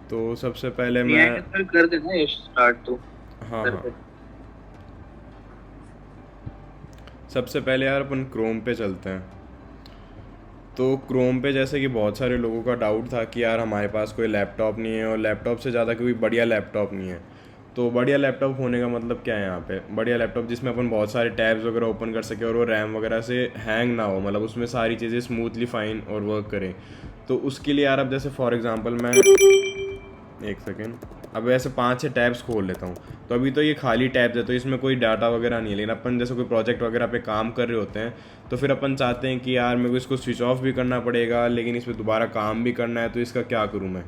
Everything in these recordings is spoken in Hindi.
तो सबसे पहले मैं रिएक्ट पर कर देना ये स्टार्ट तो हाँ कर हाँ, दे। सबसे पहले यार अपन क्रोम पे चलते हैं। तो क्रोम पे जैसे कि बहुत सारे लोगों का डाउट था कि यार हमारे पास कोई लैपटॉप नहीं है और लैपटॉप से ज़्यादा कोई बढ़िया लैपटॉप नहीं है। तो बढ़िया लैपटॉप होने का मतलब क्या है यहाँ पे, बढ़िया लैपटॉप जिसमें अपन बहुत सारे टैब्स वगैरह ओपन कर सके और वो रैम वगैरह से हैंग ना हो, मतलब उसमें सारी चीज़ें स्मूथली फाइन और वर्क करें। तो उसके लिए यार अब जैसे फॉर एग्जांपल मैं एक सेकेंड, अब ऐसे 5 6 टैब्स खोल लेता हूँ। तो अभी तो ये खाली टैब्स है तो इसमें कोई डाटा वगैरह नहीं है, लेकिन अपन जैसे कोई प्रोजेक्ट वगैरह पे काम कर रहे होते हैं तो फिर अपन चाहते हैं कि यार मेरे को इसको स्विच ऑफ भी करना पड़ेगा लेकिन इस पर दोबारा काम भी करना है, तो इसका क्या करूँ मैं।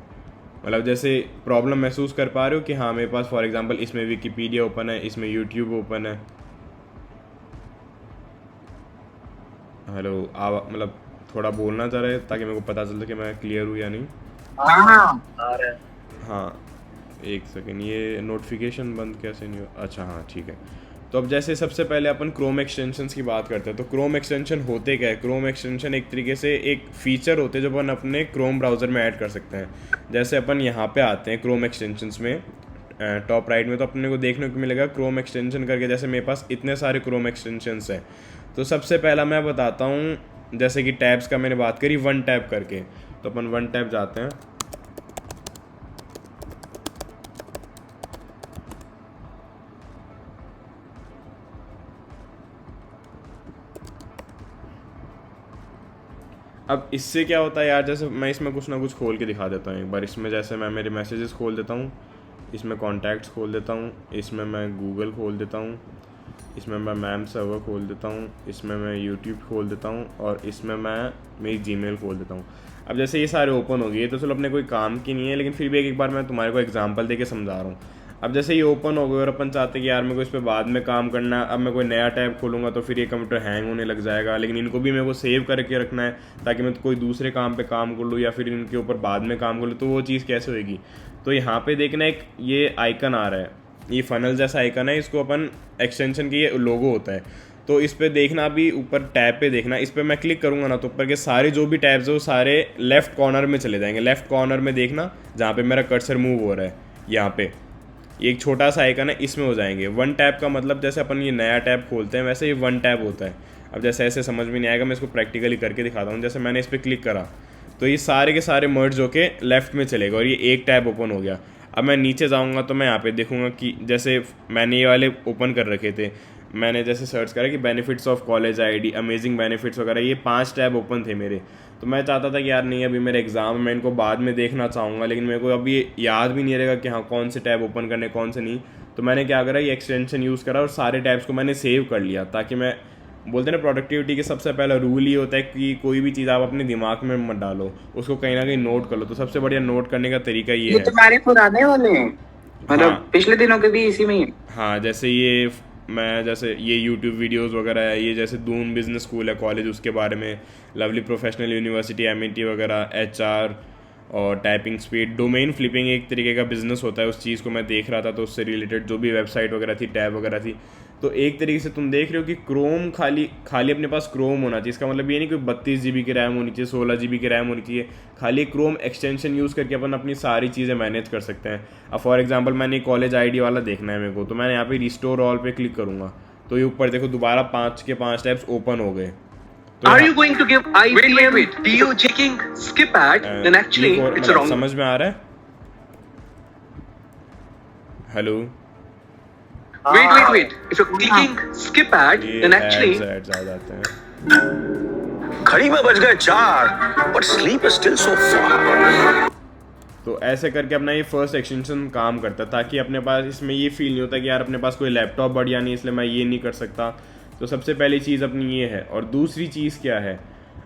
मतलब जैसे प्रॉब्लम महसूस कर पा रहे हो कि हाँ मेरे पास फॉर एग्जांपल इसमें विकीपीडिया ओपन है, इसमें यूट्यूब ओपन है। हेलो, मतलब थोड़ा बोलना चाह रहे हैं ताकि मेरे को पता चल कि मैं क्लियर हूँ या नहीं। हाँ आ रहा है। हाँ, एक सेकेंड, ये नोटिफिकेशन बंद कैसे नहीं हो, अच्छा हाँ ठीक है। तो अब जैसे सबसे पहले अपन क्रोम एक्सटेंशंस की बात करते हैं। तो क्रोम एक्सटेंशन होते क्या है, क्रोम एक्सटेंशन एक तरीके से एक फीचर होते हैं जो अपन अपने क्रोम ब्राउज़र में ऐड कर सकते हैं। जैसे अपन यहाँ पे आते हैं क्रोम एक्सटेंशंस में, टॉप राइट में, तो अपने को देखने को मिलेगा क्रोम एक्सटेंशन करके। जैसे मेरे पास इतने सारे क्रोम एक्सटेंशंस हैं। तो सबसे पहला मैं बताता हूँ, जैसे कि टैब्स का मैंने बात करी वन टैब करके, तो अपन वन टैब जाते हैं। अब इससे क्या होता है यार, जैसे मैं इसमें कुछ ना कुछ खोल के दिखा देता हूँ एक बार। इसमें जैसे मैं मेरे मैसेजेस खोल देता हूँ, इसमें कॉन्टैक्ट्स खोल देता हूँ, इसमें मैं गूगल खोल देता हूँ, इसमें मैं मैम सर्वर खोल देता हूँ, इसमें मैं यूट्यूब खोल देता हूँ और इसमें मैं मेरी जीमेल खोल देता हूँ। अब जैसे ये सारे ओपन हो गए, ये तो चलो अपने कोई काम की नहीं है, लेकिन फिर भी एक बार मैं तुम्हारे को एग्जांपल दे के समझा रहा हूँ। अब जैसे ये ओपन हो गए और अपन चाहते हैं कि यार मेरे को इस पर बाद में काम करना है, अब मैं कोई नया टैब खोलूँगा तो फिर ये कंप्यूटर हैंग होने लग जाएगा, लेकिन इनको भी मेरे को सेव करके रखना है ताकि मैं कोई दूसरे काम पे काम कर लूँ या फिर इनके ऊपर बाद में काम कर लूँ, तो वो चीज़ कैसे होएगी। तो यहाँ पे देखना एक ये आइकन आ रहा है, ये फनल जैसा आइकन है, इसको अपन एक्सटेंशन की ये लोगो होता है। तो इस पर देखना, अभी ऊपर टैब पे देखना, इस पर मैं क्लिक करूँगा ना तो ऊपर के सारे जो भी टैब्स है वो सारे लेफ्ट कॉर्नर में चले जाएंगे। लेफ्ट कॉर्नर में देखना जहाँ पे मेरा कर्सर मूव हो रहा है, यहाँ पे ये एक छोटा सा आइकन है, इसमें हो जाएंगे। वन टैब का मतलब जैसे अपन ये नया टैब खोलते हैं वैसे ये वन टैब होता है। अब जैसे ऐसे समझ में नहीं आएगा, मैं इसको प्रैक्टिकली करके दिखाता हूँ। जैसे मैंने इस पर क्लिक करा तो ये सारे के सारे मर्ज होके लेफ्ट में चलेगा और ये एक टैब ओपन हो गया। अब मैं नीचे जाऊँगा तो मैं यहाँ पे देखूँगा कि जैसे मैंने ये वाले ओपन कर रखे थे, मैंने जैसे सर्च करा कि benefits of college ID, amazing benefits वगैरह, ये 5 टैब ओपन थे मेरे। तो मैं चाहता था कि यार नहीं अभी मेरे एग्ज़ाम है, मैं इनको बाद में देखना चाहूँगा, लेकिन मेरे को अभी याद भी नहीं रहेगा कि हाँ कौन से टैब ओपन करने कौन से नहीं। तो मैंने क्या करा, ये एक्सटेंशन यूज़ करा और सारे टैब्स को मैंने सेव कर लिया, ताकि मैं, बोलते हैं ना प्रोडक्टिविटी के सबसे पहला रूल ये होता है कि कोई भी चीज़ आप अपने दिमाग में मत डालो, उसको कहीं ना कहीं नोट कर लो। तो सबसे बढ़िया नोट करने का तरीका ये ये है। तुम्हारे पुराने वाले हैं, हाँ मतलब पिछले दिनों के भी इसी में ही है। हाँ, जैसे ये मैं जैसे ये यूट्यूब वीडियोस वगैरह है, ये जैसे दून बिजनेस स्कूल है कॉलेज, उसके बारे में, लवली प्रोफेशनल यूनिवर्सिटी एमईटी वगैरह, एचआर और टाइपिंग स्पीड, डोमेन फ्लिपिंग एक तरीके का बिजनेस होता है, उस चीज़ को मैं देख रहा था। तो उससे रिलेटेड जो भी वेबसाइट वगैरह थी, टैब वगैरह थी। तो एक तरीके से तुम देख रहे हो कि क्रोम खाली खाली अपने पास क्रोम होना चाहिए। इसका मतलब ये नहीं कि 32 GB की रैम होनी चाहिए, 16 GB की रैम होनी चाहिए। खाली क्रोम एक्सटेंशन यूज़ करके अपन अपनी सारी चीज़ें मैनेज कर सकते हैं। अब फॉर एग्जांपल मैंने कॉलेज आईडी वाला देखना है मेरे को, तो मैंने यहाँ पे रिस्टोर ऑल पे क्लिक करूँगा तो ये ऊपर देखो दोबारा 5 के 5 टैब्स ओपन हो गए। तो Are यहाँ you going to give IPM DO checking skip ad? Then click actually हो, it's मतलब wrong. समझ में आ रहा है। Hello, Wait. If you're clicking skip ad, ये then एड्स actually एड्स आ जाते हैं। घड़ी में बज गए 4 but sleep is still so far. तो ऐसे करके अपना ये फर्स्ट एक्सटेंशन काम करता है, ताकि अपने पास इसमें ये फील नहीं होता कि यार अपने पास कोई लैपटॉप बढ़िया नहीं इसलिए मैं ये नहीं कर सकता। तो सबसे पहली चीज़ अपनी ये है। और दूसरी चीज़ क्या है,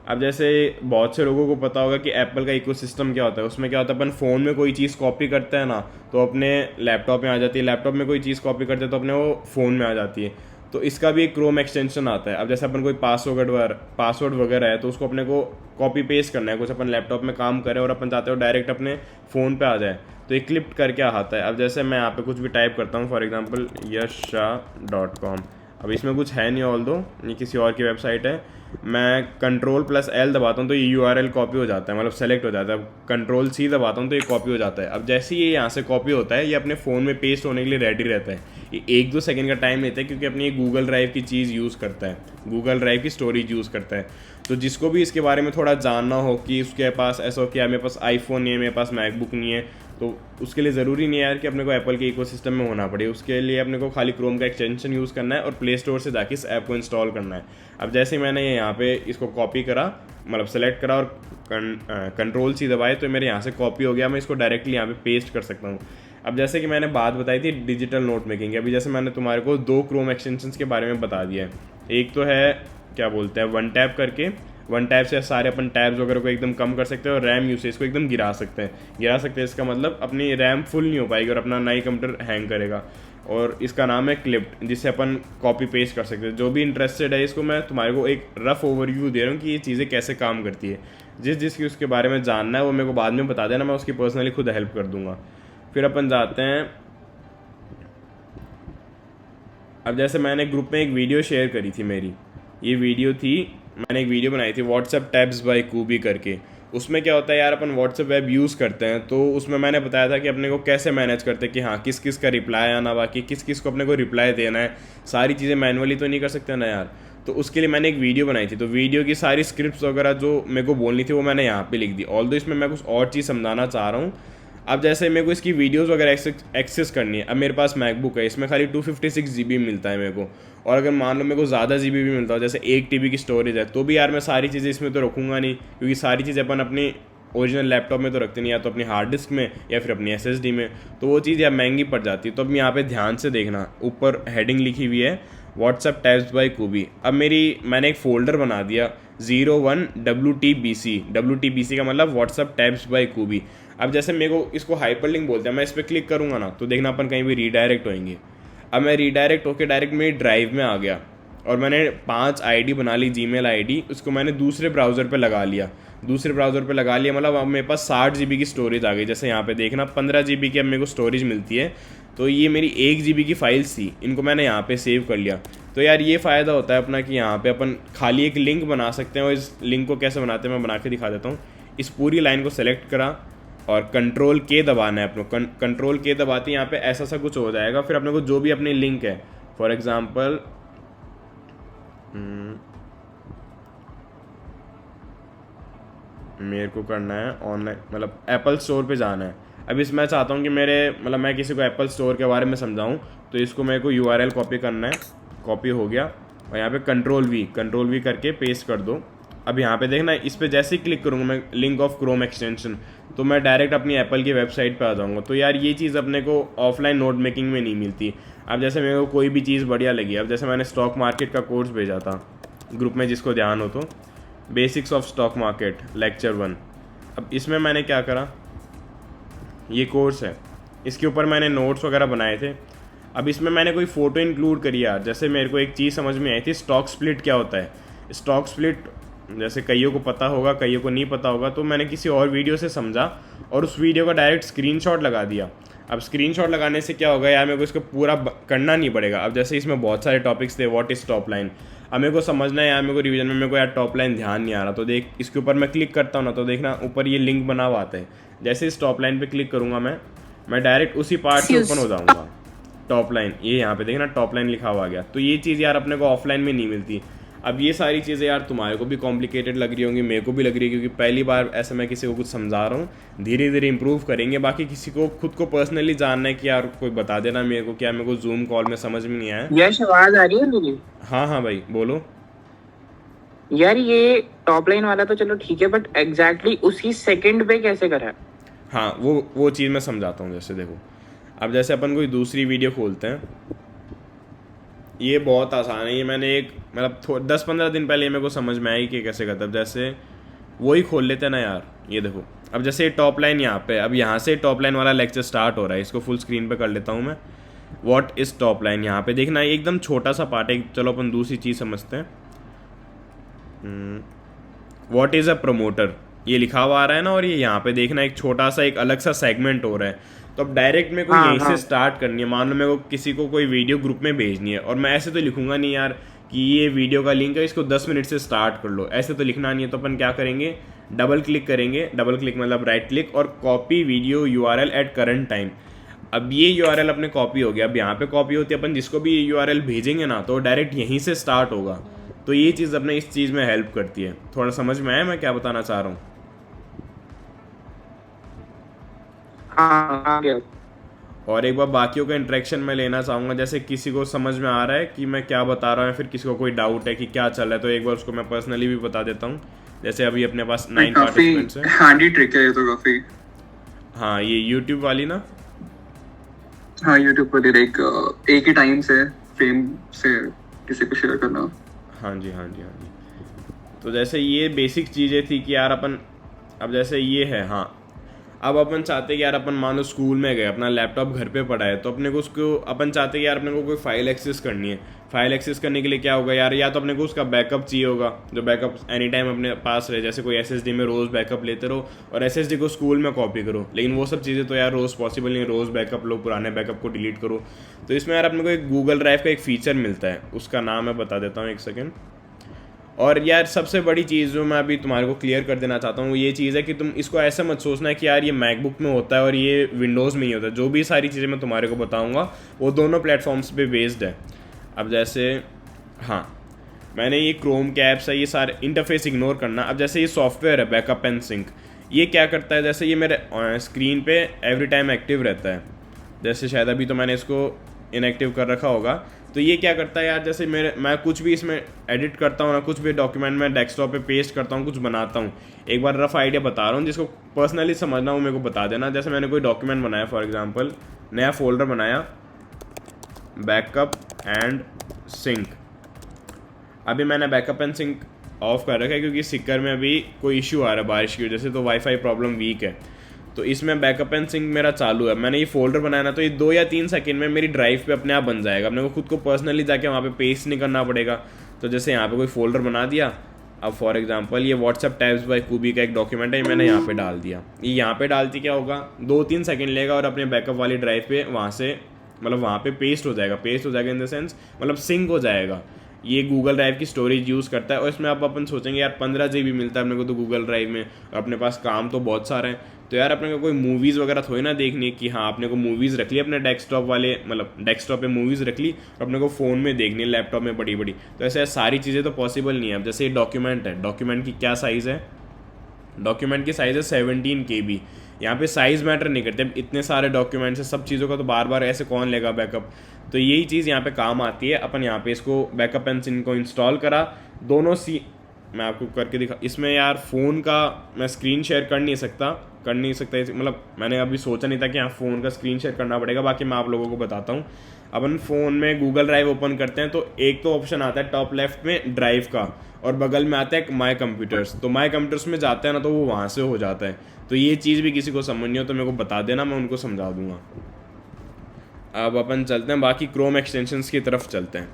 अब जैसे बहुत से लोगों को पता होगा कि एप्पल का इकोसिस्टम क्या होता है। उसमें क्या होता है, अपन फ़ोन में कोई चीज़ कॉपी करते हैं ना तो अपने लैपटॉप में आ जाती है, लैपटॉप में कोई चीज़ कॉपी करते हैं तो अपने वो फ़ोन में आ जाती है। तो इसका भी एक क्रोम एक्सटेंशन आता है। अब जैसे अपन कोई पासवर्ड वगैरह है तो उसको अपने को कॉपी पेस्ट करना है, कुछ अपन लैपटॉप में काम करें और अपन चाहते हो डायरेक्ट अपने फ़ोन पे आ जाए, तो एक क्लिप करके आता है। अब जैसे मैं यहाँ पे कुछ भी टाइप करता हूँ, फॉर एग्जांपल यशशाह.com। अब इसमें कुछ है नहीं, ऑल दो ये किसी और की वेबसाइट है। मैं Ctrl+L दबाता हूँ तो ये URL कॉपी हो जाता है, मतलब सेलेक्ट हो जाता है। Ctrl+C दबाता हूँ तो ये कॉपी हो जाता है। अब जैसे ही ये यहाँ से कॉपी होता है, ये अपने फ़ोन में पेस्ट होने के लिए रेडी रहता है। ये 1-2 सेकंड का टाइम लेता है, क्योंकि अपनी ये गूगल ड्राइव की चीज़ यूज़ करता है, गूगल ड्राइव की स्टोरेज यूज़ करता है। तो जिसको भी इसके बारे में थोड़ा जानना हो कि उसके पास ऐसा हो कि यार मेरे पास आईफोन नहीं है, मेरे पास मैकबुक नहीं है, तो उसके लिए ज़रूरी नहीं है यार कि अपने को एप्पल के इकोसिस्टम में होना पड़े। उसके लिए अपने को खाली क्रोम का एक्सटेंशन यूज़ करना है और प्ले स्टोर से जाके इस ऐप को इंस्टॉल करना है। अब जैसे ही मैंने यहाँ पे इसको कॉपी करा, मतलब सेलेक्ट करा और Ctrl+C दबाए, तो मेरे यहाँ से कॉपी हो गया। मैं इसको डायरेक्टली यहाँ पे पेस्ट कर सकता हूँ। अब जैसे कि मैंने बात बताई थी डिजिटल नोट मेकिंग, अभी जैसे मैंने तुम्हारे को 2 क्रोम एक्सटेंशंस के बारे में बता दिया है। एक तो है क्या बोलते हैं वन टैप करके, वन टैप से सारे अपन टैब्स वगैरह को एकदम कम कर सकते हैं और रैम यूसेज को एकदम गिरा सकते हैं। इसका मतलब अपनी रैम फुल नहीं हो पाएगी और अपना नई कंप्यूटर हैंग करेगा। और इसका नाम है क्लिप्ड, जिससे अपन कॉपी पेस्ट कर सकते हैं। जो भी इंटरेस्टेड है, इसको मैं तुम्हारे को एक रफ ओवरव्यू दे रहा हूँ कि ये चीज़ें कैसे काम करती है। जिसकी उसके बारे में जानना है वो मेरे को बाद में बता देना, मैं उसकी पर्सनली खुद हेल्प कर दूंगा। फिर अपन जाते हैं। अब जैसे मैंने ग्रुप में एक वीडियो शेयर करी थी मेरी, ये वीडियो थी, मैंने एक वीडियो बनाई थी व्हाट्सएप टैब्स बाय कूबी करके। उसमें क्या होता है यार, अपन व्हाट्सएप वेब यूज़ करते हैं, तो उसमें मैंने बताया था कि अपने को कैसे मैनेज करते हैं कि हाँ किस किस का रिप्लाई आना, बाकी किस किस को अपने को रिप्लाई देना है। सारी चीज़ें मैनुअली तो नहीं कर सकते ना यार। तो उसके लिए मैंने एक वीडियो बनाई थी, तो वीडियो की सारी स्क्रिप्ट्स वगैरह जो मेरे को बोलनी थी वो मैंने यहाँ पे लिख दी। ऑल्दो इसमें मैं कुछ और चीज़ समझाना चाह रहा हूँ। अब जैसे मेरे को इसकी वीडियोस वगैरह एक्सेस करनी है। अब मेरे पास मैकबुक है, इसमें खाली 256 GB मिलता है मेरे को, और अगर मान लो मेरे को ज़्यादा GB भी मिलता हो, जैसे 1 TB की स्टोरेज है, तो भी यार मैं सारी चीज़ें इसमें तो रखूँगा नहीं, क्योंकि सारी चीज़ें अपन अपनी ओरिजिनल लैपटॉप में तो रखते नहीं, या तो अपनी हार्ड डिस्क में या फिर अपनी SSD में, तो वो चीज़ यार महंगी पड़ जाती है। तो अब यहाँ पे ध्यान से देखना, ऊपर हेडिंग लिखी हुई है व्हाट्सएप टैब्स बाय कूबी। अब मैंने एक फ़ोल्डर बना दिया 01 WTBC। WTBC का मतलब व्हाट्सएप टैब्स बाय कूबी। अब जैसे मेरे को इसको हाइपरलिंक बोलते हैं, मैं इस पर क्लिक करूँगा ना, तो देखना अपन कहीं भी रीडायरेक्ट होएंगे। अब मैं रीडायरेक्ट होकर डायरेक्ट मेरी ड्राइव में आ गया, और मैंने 5 ID बना ली, जीमेल ID, उसको मैंने दूसरे ब्राउज़र पे लगा लिया। मतलब अब मेरे पास 60 GB की स्टोरेज आ गई। जैसे यहाँ पे देखना 15 GB की अब मेरे को स्टोरेज मिलती है। तो ये मेरी 1 GB की फाइल्स थी, इनको मैंने यहाँ पे सेव कर लिया। तो यार ये फ़ायदा होता है अपना कि यहाँ पे अपन खाली एक लिंक बना सकते हैं, और इस लिंक को कैसे बनाते हैं मैं बना के दिखा देता हूँ। इस पूरी लाइन को सेलेक्ट करा और Ctrl+K दबाना है अपने को। Ctrl+K दबाते ही यहाँ पे ऐसा सा कुछ हो जाएगा। फिर अपने को जो भी अपनी लिंक है, फॉर एग्जांपल मेरे को करना है ऑनलाइन, मतलब एप्पल स्टोर पे जाना है। अब इसमें चाहता हूँ कि मैं किसी को एप्पल स्टोर के बारे में समझाऊँ, तो इसको मेरे को URL कॉपी करना है। कॉपी हो गया, और यहाँ पे Ctrl+V करके पेस्ट कर दो। अब यहाँ पे देखना, इस पर जैसे ही क्लिक करूँगा मैं लिंक ऑफ क्रोम एक्सटेंशन, तो मैं डायरेक्ट अपनी एप्पल की वेबसाइट पे आ जाऊँगा। तो यार ये चीज़ अपने को ऑफलाइन नोट मेकिंग में नहीं मिलती। अब जैसे मेरे को कोई भी चीज़ बढ़िया लगी, अब जैसे मैंने स्टॉक मार्केट का कोर्स भेजा था ग्रुप में, जिसको ध्यान हो तो, basics of stock market lecture 1। अब इसमें मैंने क्या करा, ये कोर्स है, इसके ऊपर मैंने नोट्स वगैरह बनाए थे। अब इसमें मैंने कोई फ़ोटो इंक्लूड करी यार। जैसे मेरे को एक चीज़ समझ में आई थी, स्टॉक स्प्लिट क्या होता है। स्टॉक स्प्लिट जैसे कईयों को पता होगा, कईयों को नहीं पता होगा, तो मैंने किसी और वीडियो से समझा और उस वीडियो का डायरेक्ट स्क्रीनशॉट लगा दिया। अब स्क्रीनशॉट लगाने से क्या होगा यार, मेरे को इसको पूरा करना नहीं पड़ेगा। अब जैसे इसमें बहुत सारे टॉपिक्स थे, व्हाट इज़ टॉप लाइन, अब मेरे को समझना है यार, मेरे को रिवीजन में मेरे को यार टॉप लाइन ध्यान नहीं आ रहा, तो देख इसके ऊपर मैं क्लिक करता हूँ ना, तो देखना ऊपर ये लिंक बना हुआ आता है। जैसे इस टॉप लाइन पे क्लिक करूँगा मैं डायरेक्ट उसी पार्ट से ओपन हो जाऊँगा। टॉप लाइन, ये यहाँ पे देखना टॉप लाइन लिखा हुआ गया। तो ये चीज़ यार अपने को ऑफलाइन में नहीं मिलती। अब ये सारी चीज़ें यार तुम्हारे को भी कॉम्प्लिकेटेड लग रही होंगी, मेरे को भी लग रही है, क्योंकि पहली बार ऐसे मैं किसी को कुछ समझा रहा हूँ। धीरे धीरे इंप्रूव करेंगे। बाकी किसी को खुद को पर्सनली जानना है कि यार कोई बता देना मेरे को, क्या मेरे को जूम कॉल में समझ में नहीं आया। यश आवाज आ रही है मेरी? हाँ भाई बोलो। यार ये टॉप लाइन वाला तो चलो ठीक है, बट एग्जैक्टली उसी सेकंड पे कैसे करा है? हाँ वो चीज़ मैं समझाता हूँ। जैसे देखो, अब जैसे अपन कोई दूसरी वीडियो खोलते हैं, ये बहुत आसान है। ये मैंने एक मतलब 10-15 दिन पहले मेरे को समझ में आई कि कैसे करता है। जैसे वही खोल लेते हैं ना यार, ये देखो। अब जैसे टॉप लाइन यहाँ पे, अब यहाँ से टॉप लाइन वाला लेक्चर स्टार्ट हो रहा है। इसको फुल स्क्रीन पे कर लेता हूँ मैं। व्हाट इज़ टॉप लाइन, यहाँ पे देखना एकदम छोटा सा पार्ट है। चलो अपन दूसरी चीज़ समझते हैं। व्हाट इज़ अ प्रमोटर, ये लिखा हुआ आ रहा है ना, और ये यहाँ पे देखना एक छोटा सा एक अलग सा सेगमेंट हो रहा है। तो अब डायरेक्ट मेरे को यहीं से स्टार्ट करनी है। मान लो मेरे को किसी को कोई वीडियो ग्रुप में भेजनी है, और मैं ऐसे तो लिखूंगा नहीं यार कि ये वीडियो का लिंक है, इसको 10 मिनट से स्टार्ट कर लो। ऐसे तो लिखना नहीं है, तो अपन क्या करेंगे, डबल क्लिक करेंगे, डबल क्लिक मतलब राइट क्लिक, और copy video URL at current time. अब ये यूआरएल अपने कॉपी हो गया। अब यहाँ पे कॉपी होती है, अपन जिसको भी यूआरएल भेजेंगे ना तो डायरेक्ट यहीं से स्टार्ट होगा। तो ये चीज़ अपने इस चीज़ में हेल्प करती है। थोड़ा समझ में आया मैं क्या बताना चाह रहा हूँ? हाँ आ गया। और एक बार बाकियों का इंटरेक्शन मैं लेना चाहूँगा, जैसे किसी को समझ में आ रहा है कि मैं क्या बता रहा हूँ, या फिर किसी को कोई डाउट है कि क्या चल रहा है, तो एक बार उसको मैं पर्सनली भी बता देता हूँ। जैसे अभी अपने पास 9 काफी पार्टिसिपेंट्स हैं। हैंडी ट्रिक है ये तो काफी। हाँ, ये यूट्यूब वाली ना, हाँ यूट्यूब पर लाइक एक ही टाइम से फ्रेम से किसी को शेयर करना। हाँ जी हाँ जी हाँ जी। तो जैसे ये बेसिक चीज़ें थी कि यार अपन, अब जैसे ये है, हाँ अब अपन चाहते हैं कि यार अपन मान लो स्कूल में गए, अपना लैपटॉप घर पे पड़ा है, तो अपने को उसको अपन चाहते हैं कि यार अपने को कोई फाइल एक्सेस करनी है। फाइल एक्सेस करने के लिए क्या होगा यार, या तो अपने को उसका बैकअप चाहिए होगा, जो बैकअप एनी टाइम अपने पास रहे। जैसे कोई एसएसडी में रोज़ बैकअप लेते रहो और एसएसडी को स्कूल में कॉपी करो, लेकिन वो सब चीज़ें तो यार रोज़ पॉसिबल नहीं, रोज़ बैकअप लो, पुराने बैकअप को डिलीट करो। तो इसमें यार अपने को एक गूगल ड्राइव का एक फ़ीचर मिलता है, उसका नाम मैं बता देता हूँ, एक सेकेंड। और यार सबसे बड़ी चीज़ जो मैं अभी तुम्हारे को क्लियर कर देना चाहता हूँ वो ये चीज़ है कि तुम इसको ऐसा मत सोचना कि यार ये मैकबुक में होता है और ये विंडोज़ में ही होता है। जो भी सारी चीज़ें मैं तुम्हारे को बताऊँगा वो दोनों प्लेटफॉर्म्स पे बेस्ड है। अब जैसे हाँ, मैंने ये क्रोम के ऐप्स है, ये सारे इंटरफेस इग्नोर करना। अब जैसे ये सॉफ्टवेयर है बैकअप एंड सिंक, ये क्या करता है, जैसे ये मेरे स्क्रीन पे एवरी टाइम एक्टिव रहता है। जैसे शायद अभी तो मैंने इसको इनएक्टिव कर रखा होगा। तो ये क्या करता है यार, जैसे मैं कुछ भी इसमें एडिट करता हूँ ना, कुछ भी डॉक्यूमेंट में डेस्कटॉप पे पेस्ट करता हूँ, कुछ बनाता हूँ, एक बार रफ आइडिया बता रहा हूँ, जिसको पर्सनली समझना हो मेरे को बता देना। जैसे मैंने कोई डॉक्यूमेंट बनाया, फॉर एग्जांपल नया फोल्डर बनाया बैकअप एंड सिंक। अभी मैंने बैकअप एंड सिंक ऑफ कर रखा है क्योंकि सिक्कर में अभी कोई इशू आ रहा है बारिश की वजह से, तो वाईफाई प्रॉब्लम वीक है। तो इसमें बैकअप एंड सिंक मेरा चालू है। मैंने ये फोल्डर बनाया ना, तो ये 2 या 3 सेकंड में मेरी ड्राइव पे अपने आप बन जाएगा। अपने को खुद को पर्सनली जाके वहाँ पे पेस्ट नहीं करना पड़ेगा। तो जैसे यहाँ पे कोई फोल्डर बना दिया, अब फॉर एग्जांपल ये व्हाट्सएप टैब्स बाय कूबी का एक डॉक्यूमेंट है, मैंने यहाँ पे डाल दिया। ये यहाँ पे डालती क्या होगा, 2-3 सेकंड लेगा और अपने बैकअप वाली ड्राइव पे वहाँ से मतलब वहाँ पे पेस्ट हो जाएगा। पेस्ट हो जाएगा इन द सेंस मतलब सिंक हो जाएगा। ये गूगल ड्राइव की स्टोरेज यूज़ करता है। और इसमें अब अपन सोचेंगे यार 15 GB मिलता है अपने को तो गूगल ड्राइव में, अपने पास काम तो बहुत सारा है, तो यार अपने को कोई मूवीज़ वगैरह थोड़ी ना देखनी है कि हाँ अपने को मूवीज़ रख ली अपने डेस्कटॉप वाले, मतलब डेस्कटॉप पे मूवीज़ रख ली और अपने को फ़ोन में देखनी है, लैपटॉप में बड़ी बड़ी। तो ऐसे सारी चीज़ें तो पॉसिबल नहीं है। अब जैसे ये डॉक्यूमेंट है, डॉक्यूमेंट की क्या साइज़ है, डॉक्यूमेंट की साइज़ है 17 KB। यहाँ पे साइज़ मैटर नहीं करते। इतने सारे डॉक्यूमेंट्स है, सब चीज़ों का तो बार बार ऐसे कौन लेगा बैकअप। तो यही चीज़ यहाँ पे काम आती है। अपन यहाँ पे इसको बैकअप एंड सिंक को इंस्टॉल करा, दोनों मैं आपको करके दिखा। इसमें यार फ़ोन का मैं स्क्रीन शेयर कर नहीं सकता मतलब मैंने अभी सोचा नहीं था कि हाँ फ़ोन का स्क्रीन शेयर करना पड़ेगा। बाकी मैं आप लोगों को बताता हूँ। अपन फ़ोन में गूगल ड्राइव ओपन करते हैं तो एक तो ऑप्शन आता है टॉप लेफ्ट में ड्राइव का, और बगल में आता है माई कंप्यूटर्स। तो माई कंप्यूटर्स में जाते हैं ना तो वो वहाँ से हो जाता है। तो ये चीज़ भी किसी को समझनी हो तो मेरे को बता देना, मैं उनको समझा दूंगा। अब अपन चलते हैं बाकी क्रोम एक्सटेंशंस की तरफ चलते हैं।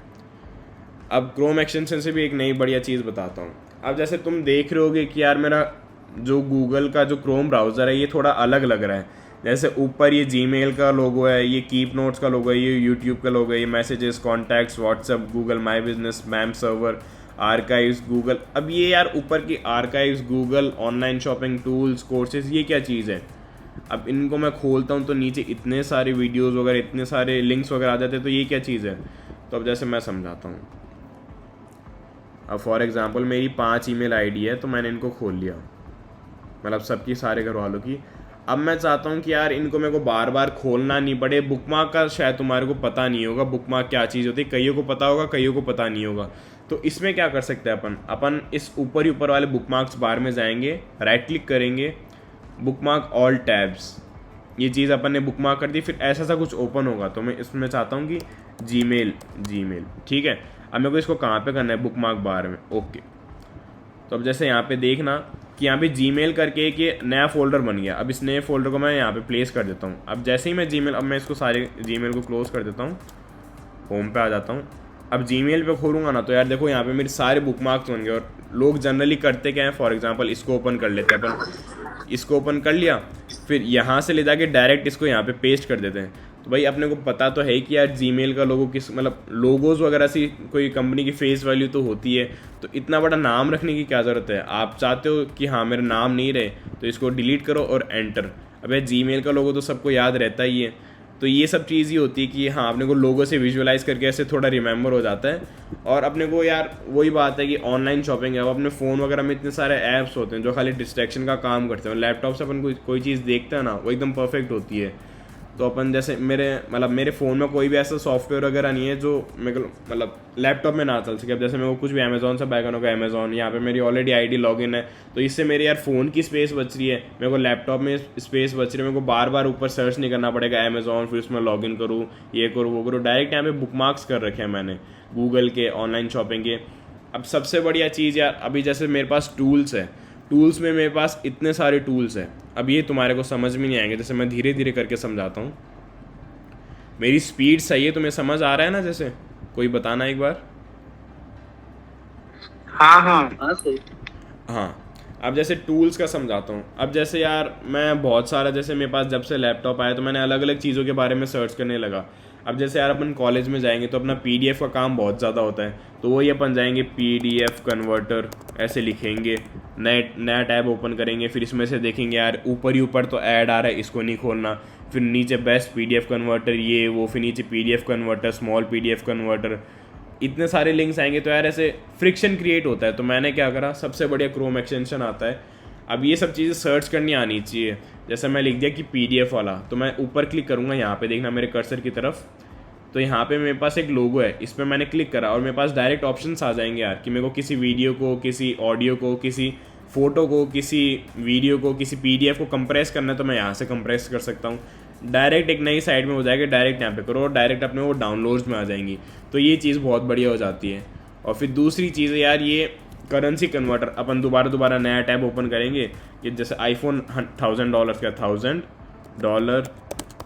अब क्रोम एक्सटेंशन से भी एक नई बढ़िया चीज़ बताता हूँ। अब जैसे तुम देख रहे होगे कि यार मेरा जो गूगल का जो क्रोम ब्राउज़र है ये थोड़ा अलग लग रहा है। जैसे ऊपर ये जीमेल का लोगो है, ये कीप नोट्स का लोगो है, ये यूट्यूब का लोगो है, ये messages, contacts, WhatsApp, Google my business, ma'am server, archives, Google. अब ये यार ऊपर की archives, Google, online shopping tools, courses, ये क्या चीज़ है। अब इनको मैं खोलता हूँ तो नीचे इतने सारे वीडियोस वगैरह, इतने सारे लिंक्स वगैरह आ जाते हैं। तो ये क्या चीज़ है, तो अब जैसे मैं समझाता हूँ। अब फॉर एग्जांपल मेरी 5 ईमेल आईडी है, तो मैंने इनको खोल लिया, मतलब सबकी, सारे घर वालों की। अब मैं चाहता हूँ कि यार इनको मेरे को बार बार खोलना नहीं पड़े। बुकमार्क का शायद तुम्हारे को पता नहीं होगा, बुकमार्क क्या चीज़ होती है, कईयों को पता होगा, कईयों को पता नहीं होगा। तो इसमें क्या कर सकते हैं अपन इस ऊपर ही ऊपर वाले बुकमार्क्स बार में जाएंगे, राइट क्लिक करेंगे, बुकमार्क ऑल टैब्स, ये चीज़ अपन ने बुकमार्क कर दी। फिर ऐसा सा कुछ ओपन होगा, तो मैं इसमें चाहता हूँ कि जीमेल, ठीक है। अब मेरे को इसको कहाँ पे करना है, बुकमार्क बार में, ओके। तो अब जैसे यहाँ पे देखना कि यहाँ पे जीमेल करके एक ये नया फोल्डर बन गया। अब इस नए फोल्डर को मैं यहाँ पे प्लेस कर देता हूँ। अब जैसे ही मैं जीमेल, अब मैं इसको सारे जीमेल को क्लोज कर देता हूँ, होम पे आ जाता हूँ। अब जीमेल पे खोलूँगा ना तो यार देखो यहाँ पे मेरे सारे बुकमार्क्स बन गए। और लोग जनरली करते क्या है, फॉर एग्जांपल इसको ओपन कर लेते हैं अपन, इसको ओपन कर लिया, फिर यहाँ से ले जाके डायरेक्ट इसको यहाँ पे पेस्ट कर देते हैं। तो भाई अपने को पता तो है कि यार जीमेल का लोगो किस मतलब लोगोज वगैरह सी कोई कंपनी की फेस वैल्यू तो होती है, तो इतना बड़ा नाम रखने की क्या ज़रूरत है। आप चाहते हो कि हाँ मेरा नाम नहीं रहे तो इसको डिलीट करो और एंटर। अब यार जीमेल का लोगो तो सबको याद रहता ही है, तो ये सब चीज़ ही होती है कि हाँ अपने को लोगों से विजुअलाइज करके ऐसे थोड़ा रिमेंबर हो जाता है। और अपने को यार वही बात है कि ऑनलाइन शॉपिंग है, वो अपने फ़ोन वगैरह में इतने सारे ऐप्स होते हैं जो खाली डिस्ट्रैक्शन का काम करते हैं। लैपटॉप से अपन कोई चीज़ देखते हैं ना वो एकदम परफेक्ट होती है। तो अपन जैसे मेरे फ़ोन में कोई भी ऐसा सॉफ्टवेयर वगैरह नहीं है जो मेरे को मतलब लैपटॉप में ना चल सके। अब जैसे मेरे को कुछ भी अमेज़ॉन से बैकन होगा, अमेज़ॉन यहाँ पे मेरी ऑलरेडी आईडी लॉगिन है, तो इससे मेरे यार फ़ोन की स्पेस बच रही है, मेरे को लैपटॉप में स्पेस बच रही है, मेरे को बार बार ऊपर सर्च नहीं करना पड़ेगा अमेज़ॉन, फिर उसमें लॉगिन करूँ, ये करूँ वो करूँ। डायरेक्ट यहाँ पे बुकमार्क्स कर रखे हैं मैंने गूगल के, ऑनलाइन शॉपिंग के। अब सबसे बढ़िया चीज़ यार, अभी जैसे मेरे पास टूल्स है, टूल्स में मेरे पास इतने सारे टूल्स हैं, अब ये तुम्हारे को समझ में नहीं आएंगे, जैसे मैं धीरे धीरे करके समझाता हूँ। मेरी स्पीड सही है, तुम्हें समझ आ रहा है ना? जैसे कोई बताना एक बार। हाँ सही। हाँ, अब जैसे टूल्स का समझाता हूँ। अब जैसे यार मैं बहुत सारा, जैसे मेरे पास जब से लैपटॉप आया तो मैंने अलग अलग चीज़ों के बारे में सर्च करने लगा। अब जैसे यार अपन कॉलेज में जाएंगे तो अपना पीडीएफ का काम बहुत ज़्यादा होता है, तो वही अपन जाएंगे पीडीएफ कन्वर्टर ऐसे लिखेंगे, नया टैब ओपन करेंगे, फिर इसमें से देखेंगे यार ऊपर ही ऊपर तो ऐड आ रहा है, इसको नहीं खोलना, फिर नीचे बेस्ट पीडीएफ कन्वर्टर ये वो, फिर नीचे PDF converter, small PDF converter, इतने सारे लिंक्स आएंगे तो यार ऐसे फ्रिक्शन क्रिएट होता है। तो मैंने क्या करा, सबसे बढ़िया क्रोम एक्सटेंशन आता है। अब ये सब चीज़ें सर्च करनी आनी चाहिए। जैसे मैं लिख दिया कि पीडीएफ वाला, तो मैं ऊपर क्लिक करूँगा, यहाँ पे देखना मेरे कर्सर की तरफ, तो यहाँ पे मेरे पास एक लोगो है, इस पर मैंने क्लिक करा और मेरे पास डायरेक्ट ऑप्शंस आ जाएंगे यार कि मेरे को किसी वीडियो को, किसी ऑडियो को, किसी फ़ोटो को, किसी वीडियो को, किसी पीडीएफ को कंप्रेस करना है तो मैं यहाँ से कंप्रेस कर सकता हूँ। डायरेक्ट एक नई साइट में हो जाएगा, डायरेक्ट यहाँ पे करो और डायरेक्ट अपने वो डाउनलोड्स में आ जाएंगी। तो ये चीज़ बहुत बढ़िया हो जाती है। और फिर दूसरी चीज़ है यार ये करेंसी कन्वर्टर, अपन दोबारा नया टैब ओपन करेंगे कि जैसे आईफोन $1000 का, $1000